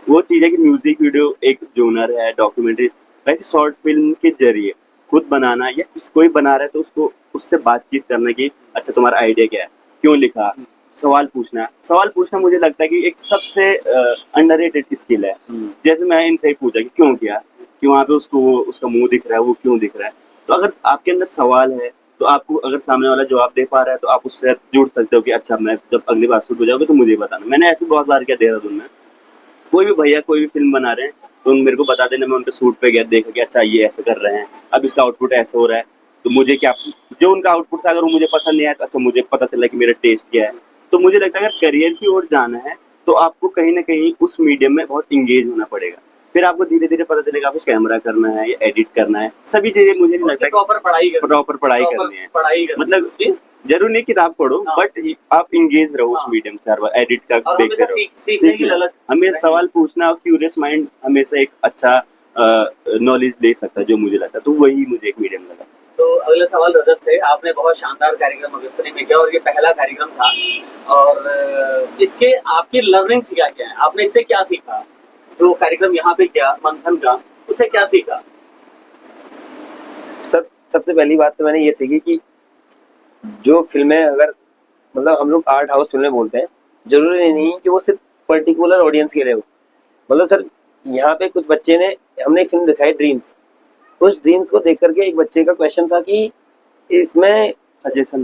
वो चीज़ है कि म्यूजिक वीडियो एक जोनर है, डॉक्यूमेंट्री, वैसे शॉर्ट फिल्म के जरिए खुद बनाना या कोई बना रहा है तो उसको उससे बातचीत करना कि अच्छा तुम्हारा आइडिया क्या है, क्यों लिखा, सवाल पूछना मुझे लगता है कि एक सबसे अंडररेटेड स्किल है। जैसे मैं इनसे ही पूछा कि क्यों किया, कि वहाँ पे उसका मुंह दिख रहा है, वो क्यों दिख रहा है। तो अगर आपके अंदर सवाल है तो आपको, अगर सामने वाला जवाब दे पा रहा है तो आप उससे जुड़ सकते हो कि अच्छा मैं जब अगली बार शूट हो जाओगे तो मुझे बताना। मैंने ऐसे बहुत बार किया देहरादून में, कोई भी भैया कोई भी फिल्म बना रहे हैं तो मेरे को बता देना, मैं उनके शूट पे गया, देखा कि अच्छा ये ऐसे कर रहे हैं, अब इसका आउटपुट ऐसे हो रहा है, तो मुझे क्या, जो उनका आउटपुट था अगर वो मुझे पसंद नहीं आया तो अच्छा मुझे पता चला कि मेरा टेस्ट क्या है। तो मुझे लगता है अगर करियर की ओर जाना है तो आपको कहीं ना कहीं उस मीडियम में बहुत इंगेज होना पड़ेगा। फिर आपको धीरे धीरे पता चलेगा आपको कैमरा करना है या एडिट करना है, सभी चीजें मुझे नहीं लगता प्रॉपर पढ़ाई करनी है। मतलब जरूर नहीं किताब पढ़ो, हाँ। बट आप इंगेज रहो उस मीडियम से, हर बार एडिट का और देखते हमेशा रहो, सीखने की ललक हमें सवाल पूछना और क्यूरियस माइंड हमेशा एक अच्छा नॉलेज दे सकता है, जो मुझे लगता है। तो वही मुझे एक मीडियम लगा। तो अगला सवाल रजत से, आपने बहुत शानदार कार्यक्रम अगस्तनी में किया और ये पहला कार्यक्रम था, और इसके आपकी लर्निंग्स क्या क्या है, आपने इससे क्या सीखा, जो कार्यक्रम यहाँ पे किया मंथन का, उससे क्या सीखा? सबसे पहली बात तो मैंने ये सीखी कि जो फिल्में, अगर मतलब हम लोग आर्ट हाउस फिल्में बोलते हैं, जरूरी नहीं कि वो सिर्फ पर्टिकुलर ऑडियंस के लिए हो। मतलब सर यहाँ पे कुछ बच्चे ने, हमने एक फिल्म दिखाई ड्रीम्स, उस ड्रीम्स को देख करके एक बच्चे का क्वेश्चन था कि इसमें सजेशन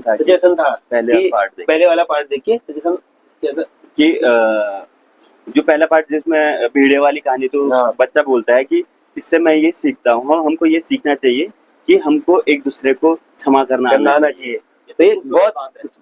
था पहले वाला पार्ट देखिए, सजेशन क्या था कि जो पहला पार्ट जिसमें भीड़े वाली कहानी, तो हाँ। बच्चा बोलता है कि इससे मैं ये सीखता हूँ, हमको ये सीखना चाहिए कि हमको एक दूसरे को क्षमा करना आना चाहिए। तो ये बहुत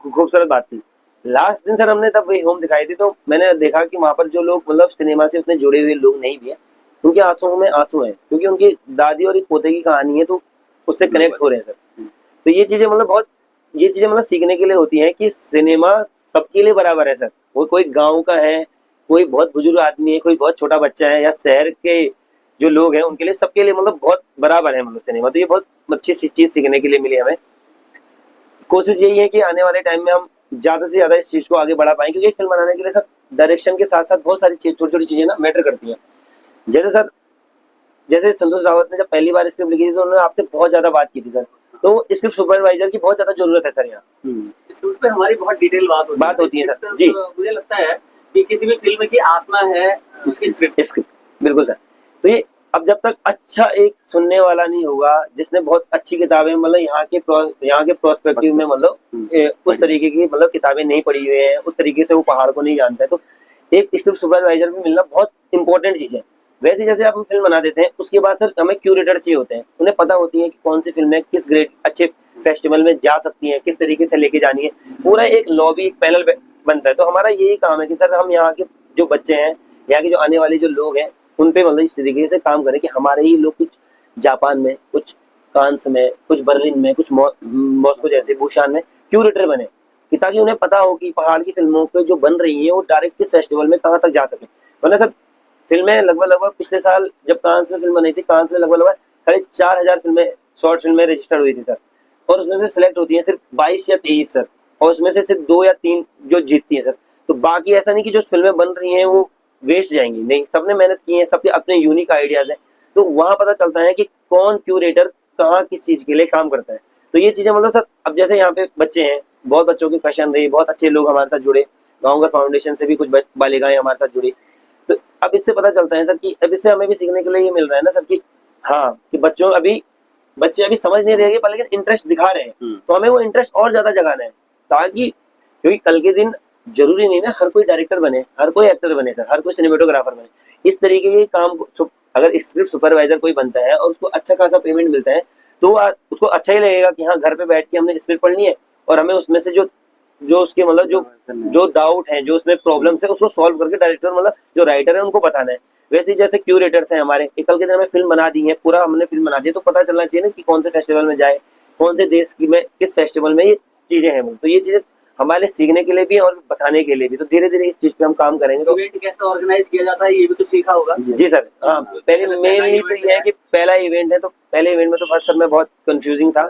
खूबसूरत बात थी। लास्ट दिन सर हमने तब वही होम दिखाई थी, तो मैंने देखा कि वहाँ पर जो लोग मतलब सिनेमा से उतने जुड़े हुए लोग नहीं भी हैं, उनके आंसुओं में आंसू हैं, क्योंकि उनकी दादी और एक पोते की कहानी है, तो उससे कनेक्ट हो रहे हैं सर। तो ये चीजें मतलब सीखने के लिए होती हैं कि सिनेमा सबके लिए बराबर है सर। वो कोई गाँव का है, कोई बहुत बुजुर्ग आदमी है, कोई बहुत छोटा बच्चा है, या शहर के जो लोग हैं, उनके लिए, सबके लिए मतलब बहुत बराबर है मतलब सिनेमा। तो ये बहुत अच्छी चीज सीखने के लिए मिली हमें। कोशिश यही है कि आने वाले टाइम में हम ज्यादा से ज्यादा इस चीज को आगे बढ़ा पाएं, क्योंकि फिल्म बनाने के लिए सर डायरेक्शन के साथ साथ बहुत सारी छोटी छोटी चीजें ना मैटर करती हैं। जैसे संतोष रावत ने जब पहली बार स्क्रिप्ट लिखी थी तो उन्होंने आपसे बहुत ज्यादा बात की थी सर, तो स्क्रिप्ट सुपरवाइजर की बहुत ज्यादा जरूरत है सर यहाँ। स्क्रिप्ट पे हमारी बहुत डिटेल बात होती है सर जी। मुझे लगता है कि किसी भी फिल्म की आत्मा है उसकी स्क्रिप्ट। बिल्कुल सर। तो ये अब जब तक अच्छा एक सुनने वाला नहीं होगा जिसने बहुत अच्छी किताबें, मतलब यहाँ के प्रोस्पेक्टिव में मतलब उस तरीके की मतलब किताबें नहीं पढ़ी हुई है, उस तरीके से वो पहाड़ को नहीं जानता है, तो एक स्क्रिप्ट सुपरवाइजर भी मिलना बहुत इंपॉर्टेंट चीज है। वैसे जैसे आप फिल्म बना देते हैं, उसके बाद सर हमें क्यूरेटर चाहिए होते हैं, उन्हें पता होती है कि कौन सी फिल्में किस ग्रेड अच्छे फेस्टिवल में जा सकती हैं, किस तरीके से लेके जानी है। पूरा एक लॉबी, एक पैनल बनता है। तो हमारा यही काम है कि सर हम यहाँ के जो बच्चे हैं, यहाँ के जो आने वाले जो लोग हैं, उन पे मतलब इस तरीके से काम करें कि हमारे ही लोग कुछ जापान में, कुछ कांस में, कुछ बर्लिन में, कुछ मॉस्को जैसे बुशान में क्यूरेटर बने, कि ताकि उन्हें पता हो कि पहाड़ की फिल्मों के जो बन रही हैं वो डायरेक्ट किस फेस्टिवल में कहाँ तक जा सके। वरना सर फिल्में लगभग पिछले साल जब कांस में फिल्म बनी थी, कांस में लगभग 4,500 फिल्में शॉर्ट फिल्म में रजिस्टर्ड हुई थी सर, और उसमें से सिलेक्ट होती है सिर्फ 22 या 23 सर, और उसमें से सिर्फ 2 या 3 जो जीतती हैं सर। तो बाकी ऐसा नहीं कि जो फिल्में बन रही हैं वो वेस्ट जाएंगी, नहीं, सबने मेहनत की है, सबके अपने यूनिक आइडियाज हैं। तो वहाँ पता चलता है कि कौन क्यूरेटर कहाँ किस चीज़ के लिए काम करता है। तो ये चीज़ें मतलब सर, अब जैसे यहाँ पे बच्चे हैं, बहुत बच्चों की क्वेश्चन रही, बहुत अच्छे लोग हमारे साथ जुड़े, गाँव घर फाउंडेशन से भी कुछ बालिकाएं हमारे साथ जुड़ी। तो अब इससे पता चलता है सर कि अब इससे हमें भी सीखने के लिए ये मिल रहा है ना सर कि हाँ, कि बच्चे अभी समझ नहीं रहे हैं पर लेकिन इंटरेस्ट दिखा रहे हैं, तो हमें वो इंटरेस्ट और ज्यादा जगाना है, ताकि क्योंकि कल के दिन जरूरी नहीं ना हर कोई डायरेक्टर बने, हर कोई एक्टर बने सर, हर कोई सिनेमेटोग्राफर बने। इस तरीके के काम को अगर स्क्रिप्ट सुपरवाइजर कोई बनता है और उसको अच्छा खासा पेमेंट मिलता है, तो उसको अच्छा ही लगेगा कि हाँ, घर पे बैठ के हमने स्क्रिप्ट पढ़नी है और हमें उसमें से जो उसके मतलब जो डाउट है, जो उसमें प्रॉब्लम्स है, उसको सॉल्व करके डायरेक्टर मतलब जो राइटर है उनको बताना है। वैसे ही जैसे क्यूरेटर्स हैं हमारे, कल के दिन हमें फिल्म बना दी है, पूरा हमने फिल्म बना दी है, तो पता चलना चाहिए ना कि कौन से फेस्टिवल में जाए, कौन से देश की में किस फेस्टिवल में ये चीजें हैं। तो ये चीजें हमारे सीखने के लिए भी और बताने के लिए भी, तो धीरे धीरे इस चीज पे हम काम करेंगे। तो इवेंट कैसे ऑर्गेनाइज किया जाता है ये भी तो सीखा होगा। जी सर, हाँ, पहले मेनली तो ये है कि पहला इवेंट है, तो पहले इवेंट में तो फर्स्ट सर मैं बहुत कंफ्यूजिंग था,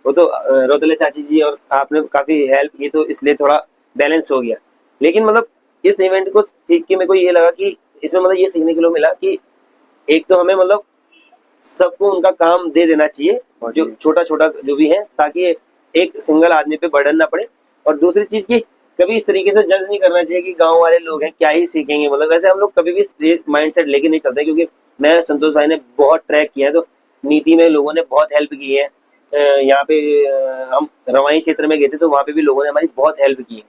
वो तो रोतले चाची जी और आपने काफी हेल्प की, तो इसलिए थोड़ा बैलेंस हो गया। लेकिन मतलब इस इवेंट को सीख के मेरे को ये लगा कि इसमें मतलब ये सीखने के लिए मिला कि एक तो हमें मतलब सबको उनका काम दे देना चाहिए, जो छोटा छोटा जो भी है, ताकि एक सिंगल आदमी पे बर्डन ना पड़े। और दूसरी चीज की कभी इस तरीके से जज नहीं करना चाहिए कि गांव वाले लोग हैं क्या ही सीखेंगे, मतलब वैसे हम लोग कभी भी माइंडसेट लेके नहीं चलते, क्योंकि मैं संतोष भाई ने बहुत ट्रैक किया है, तो नीति में लोगों ने बहुत हेल्प की है। यहाँ पे हम रवाई क्षेत्र में गए थे, तो वहाँ पे भी लोगों ने हमारी बहुत हेल्प की है।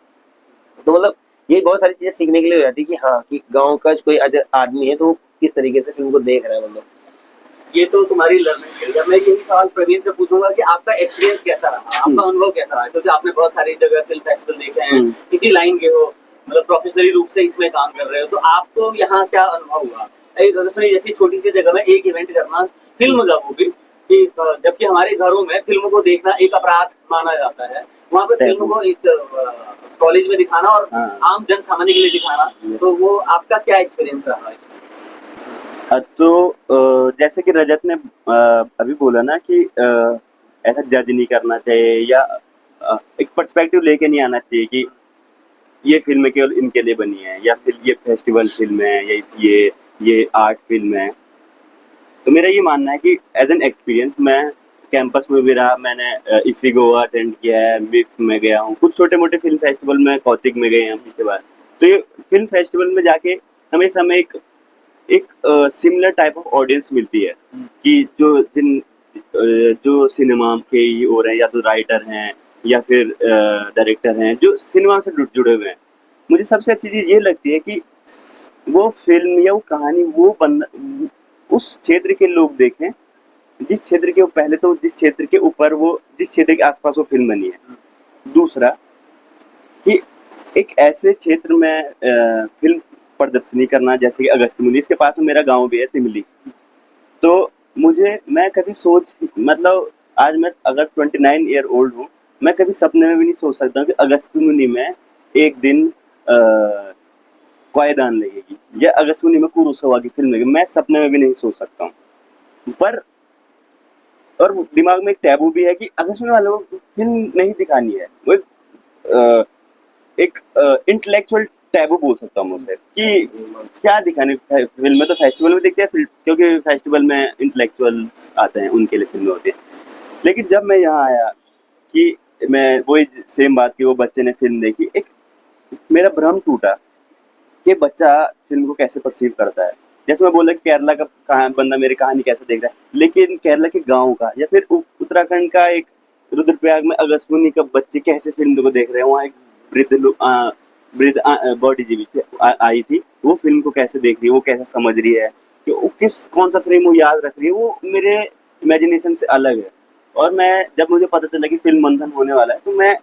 तो मतलब ये बहुत सारी चीजें सीखने के लिए हो जाती है कि हाँ, कि गांव का कोई आदमी है तो किस तरीके से फिल्म को देख रहा है। मतलब ये तो तुम्हारी लर्निंग स्किल है। मैं यही सवाल प्रवीण से पूछूंगा कि आपका एक्सपीरियंस कैसा रहा, आपका अनुभव कैसा रहा, क्योंकि आपने बहुत सारी जगह फिल्म फेस्टिवल देखे हैं, किसी लाइन के हो, मतलब प्रोफेशनली रूप से इसमें काम कर रहे हो, तो आपको यहाँ क्या अनुभव हुआ? जैसी छोटी सी जगह में एक इवेंट करना, फिल्म का वो भी, कि जबकि हमारे घरों में फिल्म को देखना एक अपराध माना जाता है, वहाँ पे फिल्म को एक कॉलेज में दिखाना और आम जन सामान्य के लिए दिखाना, तो वो आपका क्या एक्सपीरियंस रहा इसमें? तो जैसे कि रजत ने अभी बोला ना कि ऐसा जज नहीं करना चाहिए, या एक पर्सपेक्टिव लेके नहीं आना चाहिए कि ये फिल्म केवल इनके लिए बनी है, या फिर ये फेस्टिवल फिल्म है, या ये आर्ट फिल्म है। तो मेरा ये मानना है कि एज एन एक्सपीरियंस मैं कैंपस में भी रहा, मैंने इफ्री गोवा अटेंड किया है, मिफ में गया हूँ, कुछ छोटे मोटे फिल्म फेस्टिवल में कौतिक में गए हैं पीछे बार। तो ये फिल्म फेस्टिवल में जाके हमेशा हमें एक सिमिलर टाइप ऑफ ऑडियंस मिलती है कि जो सिनेमा के ही हो रहे हैं, या तो राइटर हैं या फिर डायरेक्टर हैं जो सिनेमा से जुड़े हुए हैं। मुझे सबसे अच्छी चीज़ ये लगती है कि वो फिल्म या वो कहानी वो बंदा उस क्षेत्र के लोग देखें, जिस क्षेत्र के पहले तो जिस क्षेत्र के ऊपर वो जिस क्षेत्र के आसपास वो फिल्म बनी है। दूसरा कि एक ऐसे क्षेत्र में फिल्म प्रदर्शनी करना, जैसे कि अगस्त्यमुनि, इसके पास में मेरा गांव भी है तिमली। तो मैं कभी मतलब आज मैं अगर 29 ईयर ओल्ड हूँ, मैं कभी सपने में भी नहीं सोच सकता हूँ कि अगस्त्यमुनि में एक दिन क्वायदान लगेगी या अगस्त्यमुनि में कुरुसवा की फिल्म लगेगी। मैं सपने में भी नहीं सोच सकता हूँ। पर और दिमाग में एक टैबू भी है कि अगस्त्यमुनि वालों को फिल्म नहीं दिखानी है। वो एक इंटेलेक्चुअल टैबू बोल सकता हूँ मुझसे कि क्या दिखाने फिल्म में, तो फेस्टिवल में दिखते हैं क्योंकि फेस्टिवल में इंटेलेक्चुअल्स आते हैं, उनके लिए फिल्में होती है। लेकिन जब मैं यहाँ आया कि मैं वही सेम बात की, वो बच्चे ने फिल्म देखी, एक मेरा भ्रम टूटा कि बच्चा फिल्म को कैसे परसीव करता है। जैसे मैं बोला केरला का बंदा मेरी कहानी कैसे देख रहा है, लेकिन केरला के गाँव का या फिर उत्तराखंड का एक रुद्रप्रयाग में अगस्त्यमुनि का बच्चे कैसे फिल्म को देख रहे हैं। वहाँ एक बॉडी जीवी से आई थी, वो फिल्म को कैसे देख रही है, वो कैसे समझ रही है, कि वो कौन सा फ्रेम वो याद रख रही है, वो मेरे इमेजिनेशन से अलग है। और मैं जब मुझे पता चला कि फिल्म मंथन होने वाला है, तो मैं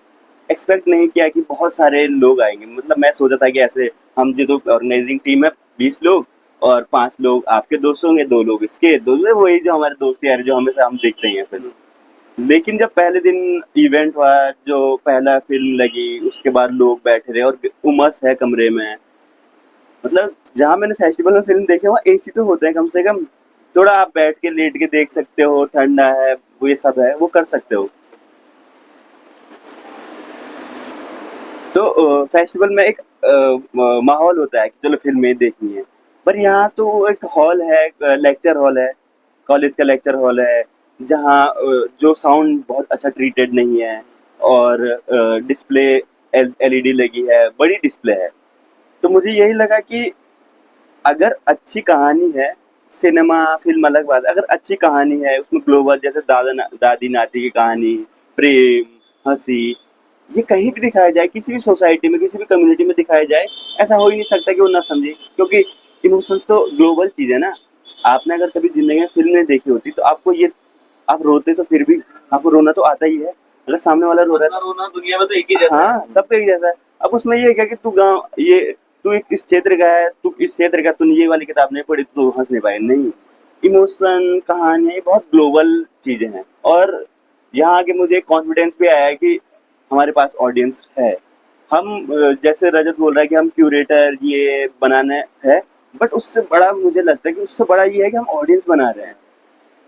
एक्सपेक्ट नहीं किया कि बहुत सारे लोग आएंगे। मतलब मैं सोचा था कि ऐसे हम जो ऑर्गेनाइजिंग टीम है 20 लोग और 5 लोग आपके दोस्त होंगे, 2 लोग इसके, 2 वही जो हमारे दोस्त यार जो हमेशा हम देखते हैं फिल्म। लेकिन जब पहले दिन इवेंट हुआ, जो पहला फिल्म लगी, उसके बाद लोग बैठे रहे और उमस है कमरे में। मतलब जहाँ मैंने फेस्टिवल में फिल्म देखे वहाँ एसी तो होते हैं कम से कम, थोड़ा आप बैठ के लेट के देख सकते हो, ठंडा है, वो ये सब है, वो कर सकते हो। तो फेस्टिवल में एक माहौल होता है कि चलो फिल्में देखनी है, पर यहाँ तो एक हॉल है, लेक्चर हॉल है, कॉलेज का लेक्चर हॉल है, जहाँ जो साउंड बहुत अच्छा ट्रीटेड नहीं है, और डिस्प्ले एलईडी लगी है, बड़ी डिस्प्ले है। तो मुझे यही लगा कि अगर अच्छी कहानी है, सिनेमा फिल्म अलग बात है, अगर अच्छी कहानी है उसमें ग्लोबल, जैसे दादी नाती की कहानी, प्रेम, हंसी, ये कहीं भी दिखाया जाए, किसी भी सोसाइटी में, किसी भी कम्युनिटी में दिखाया जाए, ऐसा हो ही नहीं सकता कि वो ना समझे, क्योंकि इमोशंस तो ग्लोबल चीज है ना। आपने अगर कभी जिंदगी में फिल्म नहीं देखी होती तो आपको ये, आप रोते तो फिर भी आपको रोना तो आता ही है, अगर सामने वाला रो रहा है। रोना दुनिया में तो एक ही जैसा हाँ, सबका एक जैसा है। अब उसमें ये है क्या कि तू गाँव, ये तू एक इस क्षेत्र का है, तू इस क्षेत्र का, तूने ये वाली किताब नहीं पढ़ी तो हंस नहीं पाए, नहीं। इमोशन, कहानी बहुत ग्लोबल चीजें हैं, और यहाँ आके मुझे कॉन्फिडेंस भी आया है कि हमारे पास ऑडियंस है। हम जैसे रजत बोल रहा है कि हम क्यूरेटर ये बनाने हैं, बट उससे बड़ा मुझे लगता है कि उससे बड़ा ये है कि हम ऑडियंस बना रहे हैं।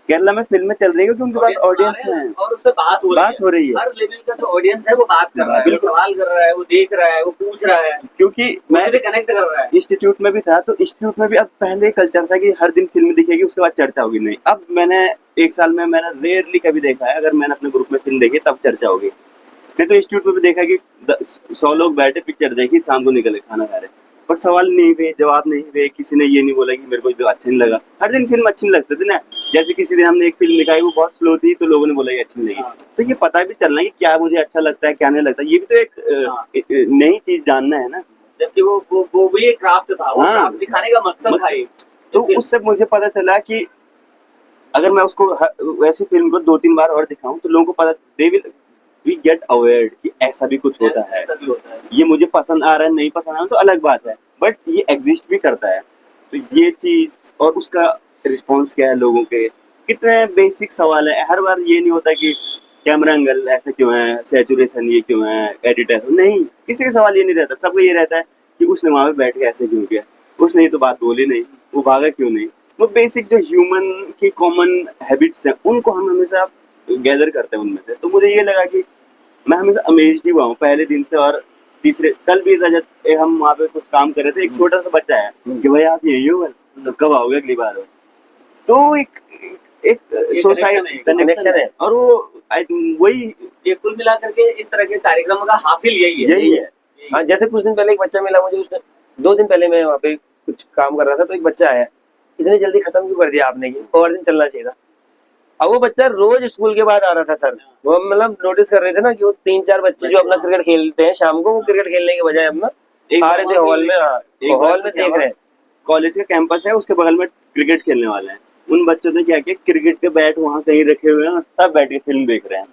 केरला में फिल्में चल रही है क्योंकि उनके पास ऑडियंस है, और उस पे बात हो रही है। हर लेवल का जो ऑडियंस है वो बात कर रहा है, वो बिल्कुल। सवाल कर रहा है, वो देख रहा है, वो पूछ रहा है, क्योंकि मैं उससे कनेक्ट कर रहा है। इंस्टीट्यूट में भी था, तो इंस्टीट्यूट में भी अब पहले कल्चर था कि हर दिन फिल्म दिखेगी उसके बाद चर्चा होगी, नहीं। अब मैंने 1 साल में मैंने रेयरली कभी देखा है, अगर मैंने अपने ग्रुप में फिल्म देखी तब चर्चा होगी, नहीं तो इंस्टीट्यूट में भी देखा कि 100 लोग बैठे, पिक्चर देखी, शाम को निकले खाना खा रहे, पर सवाल नहीं हुए, जवाब नहीं हुए, किसी ने ये नहीं बोला कि मेरे को जो अच्छा नहीं लगा। हर दिन फिल्म अच्छी नहीं लग सकती ना, जैसे किसी दिन हमने एक फिल्म दिखाई वो बहुत स्लो थी तो लोगों ने बोला ये अच्छी नहीं लगी। तो ये पता भी चलना कि क्या मुझे अच्छा लगता है क्या नहीं लगता, ये भी तो एक नई चीज जानना है ना। जबकि वो भी एक क्राफ्ट था, वो क्राफ्ट दिखाने का मकसद था ये। तो उससे मुझे पता चला कि अगर मैं उसको वैसी फिल्म को 2-3 बार और दिखाऊं तो लोगों को पता, they will we get aware कि ऐसा भी कुछ होता है, ऐसा भी होता है। ये मुझे पसंद आ रहा है नहीं पसंद आ रहा है तो अलग बात है, बट ये एग्जिस्ट भी करता है। तो ये चीज और उसका रिस्पॉन्स क्या है लोगों के, कितने बेसिक सवाल है। हर बार ये नहीं होता कि कैमरा एंगल ऐसा क्यों है, सैचुरेशन ये क्यों है, एडिट ऐसा नहीं, किसी का सवाल ये नहीं रहता। सबको ये रहता है कि उसने वहां पे बैठ के ऐसे क्यों किया, उसने ये तो बात बोली नहीं, वो भागा क्यों नहीं। वो बेसिक जो ह्यूमन की कॉमन हैबिट्स हैं उनको हम हमेशा गैदर करते हैं उनमें से। तो मुझे ये लगा कि मैं हमेशा अमेज्ड ही हुआ हूँ पहले दिन से। और तीसरे कल भी रजत हम वहाँ पे कुछ काम कर रहे थे, एक छोटा सा बच्चा है कि भाई आप यही हो, तो कब आओगे अगली बार हो। तो एक सोसाइटी कनेक्शन है, और वो वही ये कुल मिला करके इस तरह के कार्यक्रम का हासिल यही है। हाँ, जैसे कुछ दिन पहले एक बच्चा मिला मुझे, उसने 2 दिन पहले मैं वहाँ पे कुछ काम कर रहा था तो एक बच्चा आया, इतनी जल्दी खत्म क्यों कर दिया आपने, कि और दिन चलना चाहिए था। अब वो बच्चा रोज स्कूल के बाद आ रहा था सर, वो मतलब नोटिस कर रहे थे ना कि वो 3-4 बच्चे जो अपना क्रिकेट खेलते हैं शाम को, वो क्रिकेट खेलने के बजाय अपना आ रहे थे हॉल में। हाँ, हॉल में देख रहे हैं, कॉलेज का कैंपस है, उसके बगल में क्रिकेट खेलने वाले हैं। उन बच्चों ने क्या किया, क्रिकेट के बैट वहाँ कहीं रखे हुए हैं, सब बैठ के फिल्म देख रहे हैं।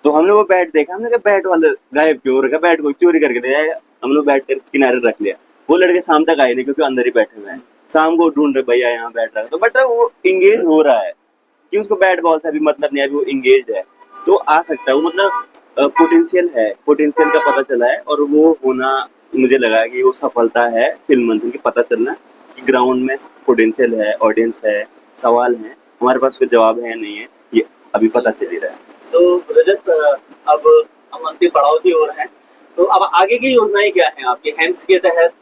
तो हमने वो बैट देखा, हमने कहा बैट वाले गायब क्यों रखा, बैट को चोरी करके ले आया। हम लोग बैठ कर किनारे रख लिया, वो लड़के शाम तक आए नहीं क्योंकि अंदर ही बैठे हुए हैं। शाम को ढूंढ रहे भैया यहाँ बैठ रहा है, तो बट वो इंगेज हो रहा है कि उसको बैट बॉल से भी मतलब नहीं है, अभी वो इंगेज है तो आ सकता है। वो मतलब पोटेंशियल है, पोटेंशियल का पता चला है, और वो होना मुझे लगा कि वो सफलता है फिल्म मंथन की, पता चलना कि ग्राउंड में पोटेंशियल है, ऑडियंस है, सवाल है, हमारे पास कोई जवाब है नहीं है, ये अभी पता चल ही रहा है। तो रजत, अब हम अंतिम पड़ाव की ओर हैं, तो अब आगे की योजनाएं क्या हैं आपकी? हैंड्स के तहत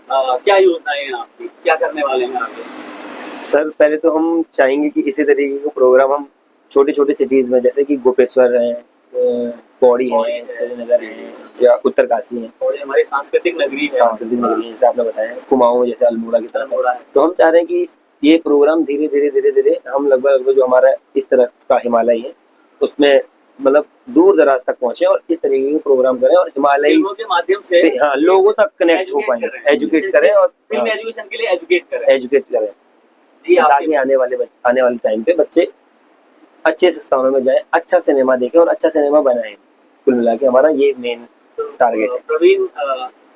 क्या योजनाएं हैं आपकी, क्या करने वाले हैं आगे? सर पहले तो हम चाहेंगे कि इसी तरीके के प्रोग्राम हम छोटी छोटी सिटीज में, जैसे कि गोपेश्वर है, पौड़ी है, श्रीनगर है, या उत्तरकाशी है, और हमारी सांस्कृतिक नगरी है, सांस्कृतिक नगरी है, जैसे आपने बताया, कुमाऊं जैसे अल्मोड़ा की तरफ अल्मोड़ा है। तो हम चाह रहे हैं कि ये प्रोग्राम धीरे धीरे हम लगभग जो हमारा इस तरफ का हिमालय है उसमें मतलब दूर दराज तक पहुंचे और इस तरीके के प्रोग्राम करें, और हिमालय फिल्मों के माध्यम से हाँ लोगों तक कनेक्ट हो पाए, एजुकेट करें, और फिल्म एजुकेशन के लिए एजुकेट करें जी। ताकि आने वाले टाइम पे बच्चे अच्छे संस्थानों में जाएं, अच्छा सिनेमा देखें और अच्छा सिनेमा बनाएं। कुल मिला के हमारा ये मेन टारगेट है। प्रवीण,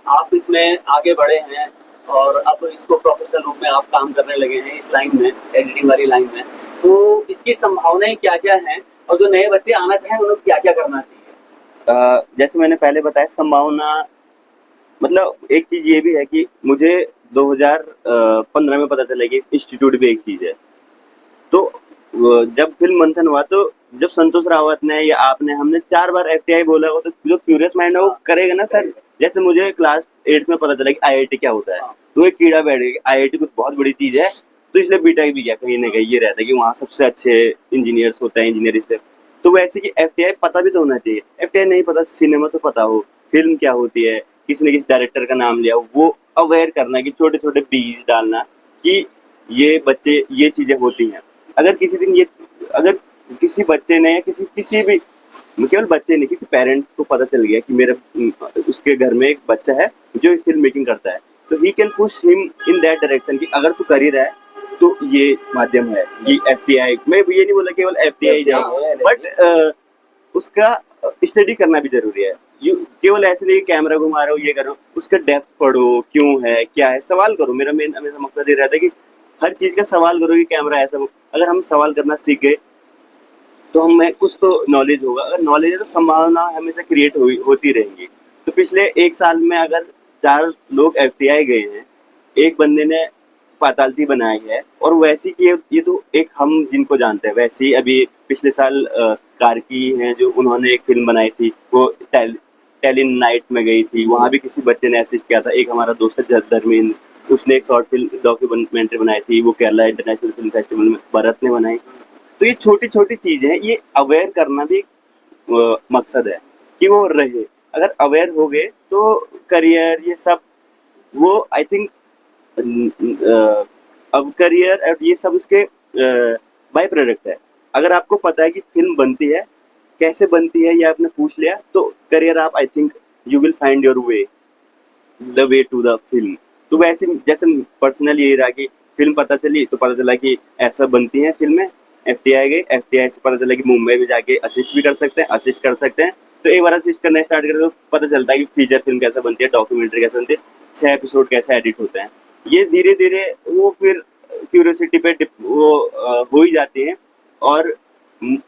आप इसमें आगे बढ़े हैं और अब इसको प्रोफेशनल रूप में आप काम करने लगे हैं इस लाइन में, एडिटिंग वाली लाइन में, तो इसकी संभावनाएं क्या क्या हैं, और जो नए बच्चे आना चाहें उन्हें क्या क्या करना चाहिए? जैसे मैंने पहले बताया, संभावना मतलब एक चीज ये भी है कि मुझे 2015 में पता चला कि इंस्टीट्यूट भी एक चीज है। तो जब फिल्म मंथन हुआ तो जब संतोष रावत ने या आपने हमने 4 बार एफटीआई बोला हो तो जो क्यूरियस माइंड है वो करेगा ना सर। जैसे मुझे क्लास 8 में पता चला कि आईआईटी क्या होता है, तो एक कीड़ा बैठ गया कि आईआईटी कुछ बहुत बड़ी चीज है, तो इसलिए बीटेक भी किया। कहीं ना कहीं ये रहता है कि वहाँ सबसे अच्छे इंजीनियर्स होते हैं, इंजीनियर। तो वैसे कि एफटीआई पता भी तो होना चाहिए। एफटीआई नहीं पता, सिनेमा तो पता हो, फिल्म क्या होती है, किसी ने किसी डायरेक्टर का नाम लिया, वो अवेयर करना कि छोटे छोटे बीज डालना कि ये बच्चे ये चीजें होती हैं। अगर किसी दिन ये अगर किसी बच्चे ने या किसी भी, केवल बच्चे नहीं, किसी पेरेंट्स को पता चल गया कि मेरे उसके घर में एक बच्चा है जो फिल्म मेकिंग करता है, तो he can push him in that direction कि अगर तू कर ही रहा है तो ये माध्यम है, ये एफटीआई। मैं ये नहीं बोला केवल एफटीआई जाए, बट उसका स्टडी करना भी जरूरी है। केवल ऐसे नहीं कैमरा घुमा रहे हो ये करो, उसका डेप्थ पढ़ो, क्यों है क्या है, सवाल करो। मेरा हमेशा मकसद ये रहता है कि हर चीज का सवाल करो कि कैमरा ऐसा। अगर हम सवाल करना सीख गए तो हमें कुछ तो नॉलेज होगा। अगर नॉलेज है तो संभावना हमेशा क्रिएट होती रहेंगी। तो पिछले 1 साल में अगर 4 लोग एफटीआई गए हैं, एक बंदे ने पातालती बनाई है, और वैसी की ये तो एक हम जिनको जानते हैं। वैसे ही अभी पिछले साल कार्की हैं जो उन्होंने एक फिल्म बनाई थी, वो टेलिन नाइट में गई थी, वहाँ भी किसी बच्चे ने असिस्ट किया था। एक हमारा दोस्त है धर्मेंद्र, उसने एक शॉर्ट फिल्म डॉक्यूमेंट्री बनाई थी, वो केरला इंटरनेशनल फिल्म फेस्टिवल में भरत ने बनाई। तो ये छोटी छोटी चीजें हैं, ये अवेयर करना भी मकसद है कि वो रहे। अगर अवेयर हो गए तो करियर ये सब वो आई थिंक अब करियर और ये सब उसके बाय प्रोडक्ट है। अगर आपको पता है कि फिल्म बनती है, कैसे बनती है, ये आपने पूछ लिया, तो करियर आप I think you will find your way, the way to the film. तो वैसे जैसे पर्सनल यही रहा कि फिल्म पता चली तो पता चला कि ऐसा बनती है फिल्में, एफटीआई गए, एफटीआई से पता चला कि मुंबई में जाके असिस्ट भी कर सकते हैं, असिस्ट कर सकते हैं। तो एक बार असिस्ट करना स्टार्ट करें तो पता चलता है कि फीचर फिल्म कैसे बनती है, डॉक्यूमेंट्री कैसे बनती है, 6 एपिसोड कैसे एडिट होते हैं। ये धीरे धीरे वो फिर क्यूरियोसिटी पे वो हो ही जाती है। और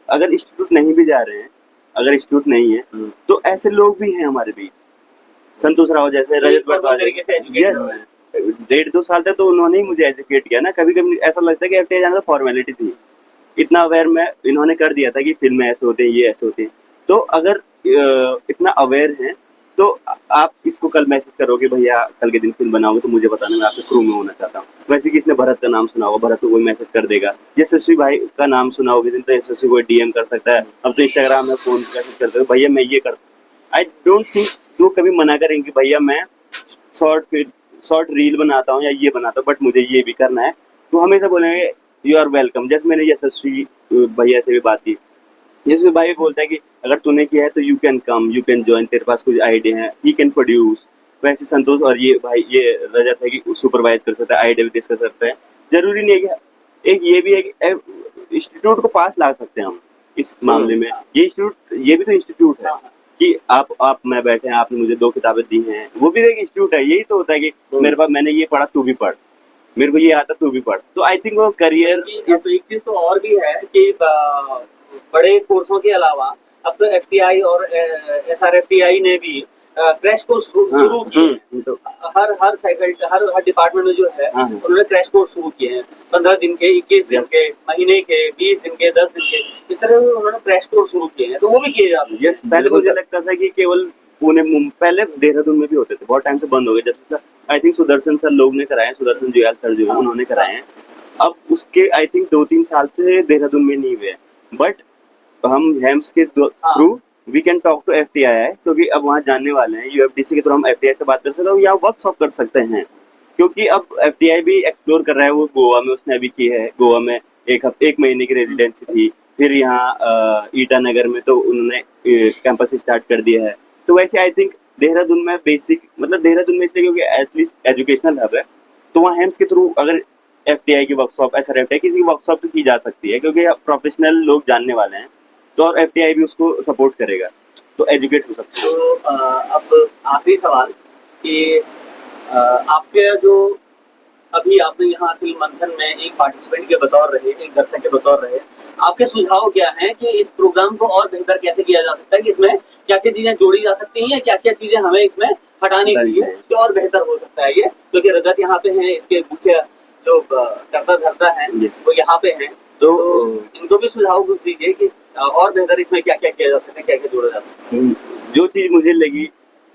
अगर इंस्टीट्यूट नहीं भी जा रहे हैं, अगर इंस्टीट्यूट नहीं है तो ऐसे लोग भी हैं हमारे बीच। संतोष राव जैसे, रजत तरीके से एजुकेट हुए हैं। 1.5-2 साल तक तो उन्होंने ही मुझे एजुकेट किया ना। कभी कभी ऐसा लगता है कि एफटीआई जाना फॉर्मेलिटी थी, इतना अवेयर में इन्होंने कर दिया था कि फिल्में ऐसे होते हैं, ये ऐसे होते हैं। तो अगर इतना अवेयर है तो आप इसको कल मैसेज करोगे भैया कल के दिन फिल्म बनाओगे तो मुझे बताना, मैं आपके क्रू में होना चाहता हूँ। वैसे किसने भरत का नाम सुना होगा, भरत को कोई मैसेज कर देगा। यशस्वी भाई का नाम सुना होगा तो यशस्वी कोई डीएम कर सकता है। अब तो इंस्टाग्राम में फोन मैसेज करते हो भैया मैं ये करता। आई डोंट थिंक वो कभी मना करेंगे भैया मैं शॉर्ट रील बनाता हूँ या ये बनाता हूँ बट मुझे ये भी करना है, तो हमेशा बोलेंगे यू आर वेलकम। जैसे मैंने यशस्वी भैया से भी बात की, यशस्वी भाई बोलता है कि अगर तूने किया है तो you can come, you can join, तेरे पास कुछ आइडिया है, ही कैन प्रोड्यूस। वैसे संतोष और ये भाई ये रजत है कि सुपरवाइज कर सकता है, आइडिया भी डिस्कस कर सकते हैं। जरूरी नहीं है कि एक ये भी है कि इंस्टीट्यूट को पास ला सकते हैं हम इस मामले में। ये इंस्टीट्यूट ये भी तो इंस्टीट्यूट है कि आप मैं बैठे हैं, आपने मुझे 2 किताबें दी हैं, वो भी एक इंस्टीट्यूट है। यही तो होता है कि मेरे पास मैंने ये पढ़ा तू भी पढ़, मेरे को ये आता तू भी पढ़। तो आई थिंक वो करियर एक चीज तो और भी है कि बड़े कोर्सों के अलावा अब तो एफटीआई और एसआरएफटीआई ने भी क्रैश कोर्स शुरू किए। तो हर फैकल्टी हर डिपार्टमेंट में जो है उन्होंने क्रैश कोर्स शुरू किए हैं। 15 दिन के, 21 दिन के, महीने के, 20 दिन के, 10 दिन के, इस तरह उन्होंने क्रैश कोर्स शुरू किए हैं। तो वो भी किए जा सकते हैं। पहले मुझे लगता था कि केवल पुणे पहले देहरादून में भी होते थे, बहुत टाइम से बंद हो गए। जब आई थिंक सुदर्शन सर लोग ने कराए, सुदर्शन जुयाल सर जो है उन्होंने कराए हैं। अब उसके आई थिंक 2-3 साल से देहरादून में नहीं हुए, बट हम हेम्स के through we can talk to FTI, क्योंकि अब वहाँ जानने वाले हैं। यूएफडीसी के थ्रू हम एफटीआई से बात कर सकते हैं या वर्कशॉप कर सकते हैं, क्योंकि अब एफटीआई भी एक्सप्लोर कर रहा है। वो गोवा में उसने अभी की है, गोवा में 1 महीने की रेजिडेंसी थी। फिर यहाँ ईटानगर में तो उन्होंने कैंपस स्टार्ट कर दिया है। तो वैसे आई थिंक देहरादून में बेसिक मतलब देहरादून में इसलिए क्योंकि एटलीस्ट एजुकेशनल हब है, तो वहाँ हेम्स के थ्रू अगर एफटीआई की वर्कशॉप, एसआरएफटीआई किसी की वर्कशॉप तो की जा सकती है, क्योंकि प्रोफेशनल लोग जानने वाले हैं। तो और एफटीआई भी उसको सपोर्ट करेगा, तो एजुकेट हो सकते हैं। तो अब आखिरी सवाल कि आपके जो अभी आपने यहाँ फिल्म मंथन में एक पार्टिसिपेंट के बतौर रहे, एक दर्शक के बतौर रहे, आपके सुझाव क्या हैं कि इस प्रोग्राम को और बेहतर कैसे किया जा सकता है, कि इसमें क्या क्या चीजें जोड़ी जा सकती हैं या क्या क्या चीजें हमें इसमें हटानी चाहिए कि और बेहतर हो सकता है ये? क्योंकि रजत यहाँ पे हैं, इसके मुख्य जो करता धरता है वो यहाँ पे हैं, तो इनको भी सुझाव कुछ दीजिए कि और बेहतर इसमें क्या क्या किया जा सकता है, क्या क्या जोड़ा जा सकता है। जो चीज मुझे लगी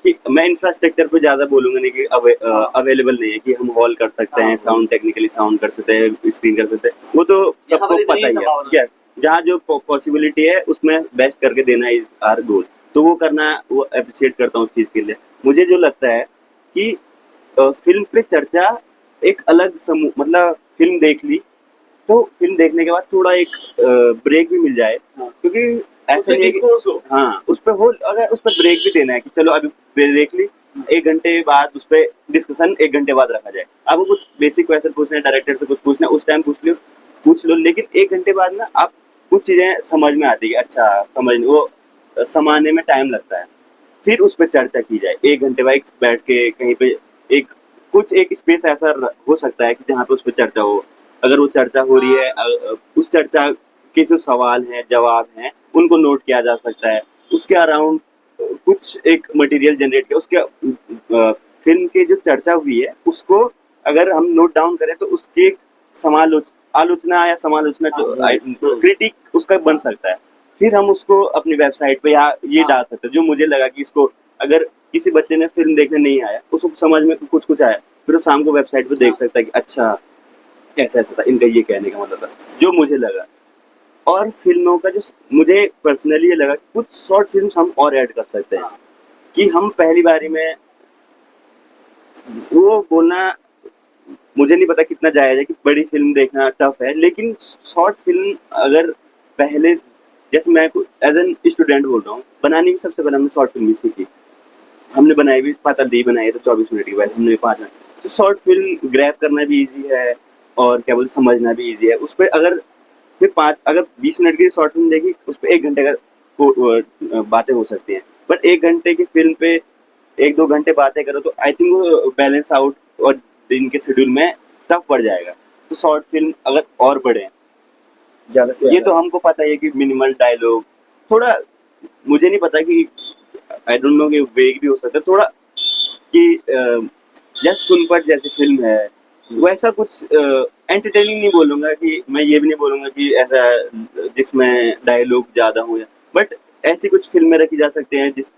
कि मैं इंफ्रास्ट्रक्चर पे ज्यादा बोलूंगा नहीं कि अवेलेबल नहीं है कि हम हॉल कर सकते हैं, हाँ। साउंड टेक्निकली साउंड कर सकते हैं, स्क्रीन कर सकते हैं, वो तो यहाँ सबको पर इतनी पता ही है। संभावना क्या जहाँ जो पॉसिबिलिटी है उसमें बेस्ट करके देना इज आवर गोल, तो वो करना, वो अप्रिशिएट करता हूँ उस चीज के लिए। मुझे जो लगता है कि फिल्म पे चर्चा एक अलग समूह, मतलब फिल्म देख ली तो फिल्म देखने के बाद थोड़ा एक ब्रेक भी मिल जाए, हाँ। क्योंकि ऐसा उसमें नहीं है कि डिस्कोर्स हो। हाँ उस पर हो, अगर उस पर ब्रेक भी देना है कि चलो अभी देख ली, 1 घंटे बाद उस पर डिस्कशन 1 घंटे बाद रखा जाए। आपको कुछ बेसिक क्वेश्चन पूछना है, डायरेक्टर से कुछ पूछना है, उस टाइम पूछ लो, लेकिन 1 घंटे बाद ना आप कुछ चीजें समझ में आती है, अच्छा समझ वो समाने में टाइम लगता है, फिर उस पर चर्चा की जाए। 1 घंटे बाद बैठ के कहीं पे एक कुछ एक स्पेस ऐसा हो सकता है कि जहाँ पे उस पर चर्चा हो। अगर वो चर्चा हो रही है, उस चर्चा के जो सवाल हैं जवाब हैं उनको नोट किया जा सकता है, उसके अराउंड कुछ एक मटेरियल जनरेट किया, उसके फिल्म की जो चर्चा हुई है उसको अगर हम नोट डाउन करें तो उसकी एक आलोचना या समालोचना जो क्रिटिक उसका बन सकता है। फिर हम उसको अपनी वेबसाइट पे या ये डाल सकते हैं। जो मुझे लगा कि इसको अगर किसी बच्चे ने फिल्म देखने नहीं आया, उसको समझ में कुछ आया, फिर वो शाम को वेबसाइट पे देख सकता है कि अच्छा ऐसा ऐसा था, इनका ये कहने का मतलब था, जो मुझे लगा। और फिल्मों का जो मुझे पर्सनली ये लगा कि कुछ शॉर्ट फिल्म हम और ऐड कर सकते हैं, कि हम पहली बारी में वो बोलना, मुझे नहीं पता कितना जायज है कि बड़ी फिल्म देखना टफ है, लेकिन शॉर्ट फिल्म अगर पहले, जैसे मैं एज एन स्टूडेंट बोल रहा हूँ, बनाने की सबसे पहले हमने शॉर्ट फिल्म भी सीखी, हमने बनाई भी पातर दी बनाई तो 24 मिनट की बाद हमने 5 मिनट, तो शॉर्ट फिल्म ग्रैब करना भी इजी है और क्या बोलते समझना भी इजी है। उस पर अगर फिर 20 मिनट की शॉर्ट फिल्म देखी, उस पर 1 घंटे का बातें हो सकती हैं, बट 1 घंटे की फिल्म पे 1-2 घंटे बातें करो तो आई थिंक वो बैलेंस आउट और दिन के शेड्यूल में टफ पड़ जाएगा। तो शॉर्ट फिल्म अगर और बढ़े, ज्यादा से ये तो हमको पता है कि मिनिमल डायलॉग, थोड़ा मुझे नहीं पता कि आई डोंट नो कि वेग भी हो सकता है थोड़ा, कि जैसे सुनपट जैसी फिल्म है वैसा कुछ एंटरटेनिंग नहीं बोलूंगा, कि मैं ये भी नहीं बोलूंगा कि ऐसा जिसमें डायलॉग ज्यादा हो, बट ऐसी कुछ फिल्में रखी जा सकती हैं जिस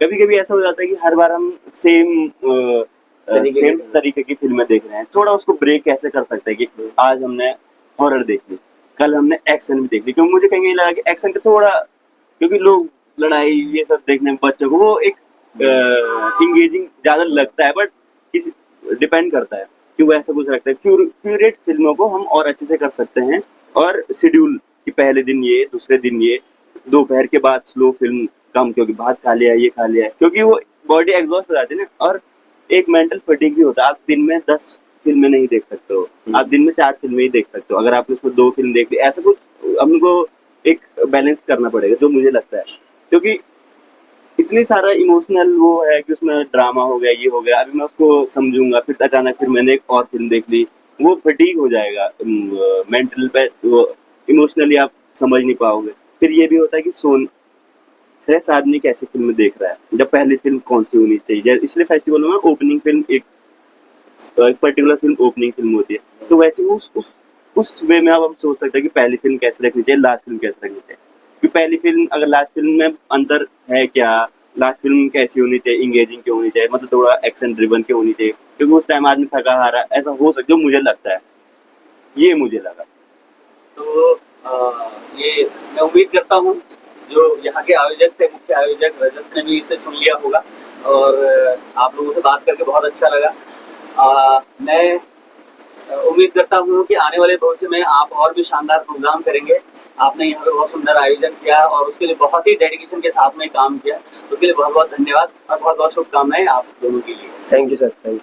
कभी कभी ऐसा हो जाता है कि हर बार हम सेम तरीके की फिल्में देख रहे हैं, थोड़ा उसको ब्रेक कैसे कर सकते हैं कि आज हमने हॉरर देख ली, कल हमने एक्शन भी देख ली, क्योंकि मुझे कहीं लगा कि एक्शन का थोड़ा, क्योंकि लोग लड़ाई ये सब देखने में बच्चों को वो एक इंगेजिंग ज्यादा लगता है, बट किसी डिपेंड करता है कि वो ऐसा कुछ रखता है। क्यूरेट फिल्मों को हम और अच्छे से कर सकते हैं, और शेड्यूल कि पहले दिन ये, दूसरे दिन ये, दोपहर के बाद स्लो फिल्म कम, क्योंकि भात खा लिया ये खा लिया, क्योंकि वो बॉडी एग्जॉस्ट हो जाती है ना, और एक मेंटल फटीग भी होता है। आप दिन में 10 फिल्में नहीं देख सकते हो, आप दिन में 4 फिल्में ही देख सकते हो, अगर आपने उसमें 2 फिल्म देख ली, ऐसा कुछ हमको एक बैलेंस करना पड़ेगा, जो मुझे लगता है, क्योंकि इतनी सारा इमोशनल वो है कि उसमें ड्रामा हो गया, ये हो गया, अभी मैं उसको समझूंगा फिर अचानक फिर मैंने एक और फिल्म देख ली, वो फटीग हो जाएगा मेंटल पे, इमोशनली आप समझ नहीं पाओगे। फिर ये भी होता है कि फ्रेश आदमी कैसी फिल्म देख रहा है, जब पहली फिल्म कौन सी होनी चाहिए, इसलिए फेस्टिवल में ओपनिंग फिल्म एक पर्टिकुलर फिल्म ओपनिंग फिल्म होती है, तो वैसे उस वे में अब हम सोच सकते हैं कि पहली फिल्म कैसे रखनी चाहिए, लास्ट फिल्म कैसे रखनी चाहिए, कि पहली फिल्म अगर लास्ट फिल्म में अंतर है क्या, लास्ट फिल्म कैसी होनी चाहिए, इंगेजिंग क्यों होनी चाहिए, मतलब थोड़ा एक्शन ड्रिवन क्यों होनी चाहिए, क्योंकि उस टाइम आदमी थका हारा ऐसा हो सकता, जो मुझे लगता है, ये मुझे लगा। तो ये मैं उम्मीद करता हूँ जो यहाँ के आयोजक थे, मुख्य आयोजक रजत ने भी इसे सुन लिया होगा, और आप लोगों से बात करके बहुत अच्छा लगा। मैं उम्मीद करता हूँ कि आने वाले भविष्य में आप और भी शानदार प्रोग्राम करेंगे। आपने यहाँ पे बहुत सुंदर आयोजन किया और उसके लिए बहुत ही डेडिकेशन के साथ में काम किया, उसके लिए बहुत बहुत धन्यवाद और बहुत बहुत शुभकामनाएं आप दोनों के लिए। Thank you sir, thank you.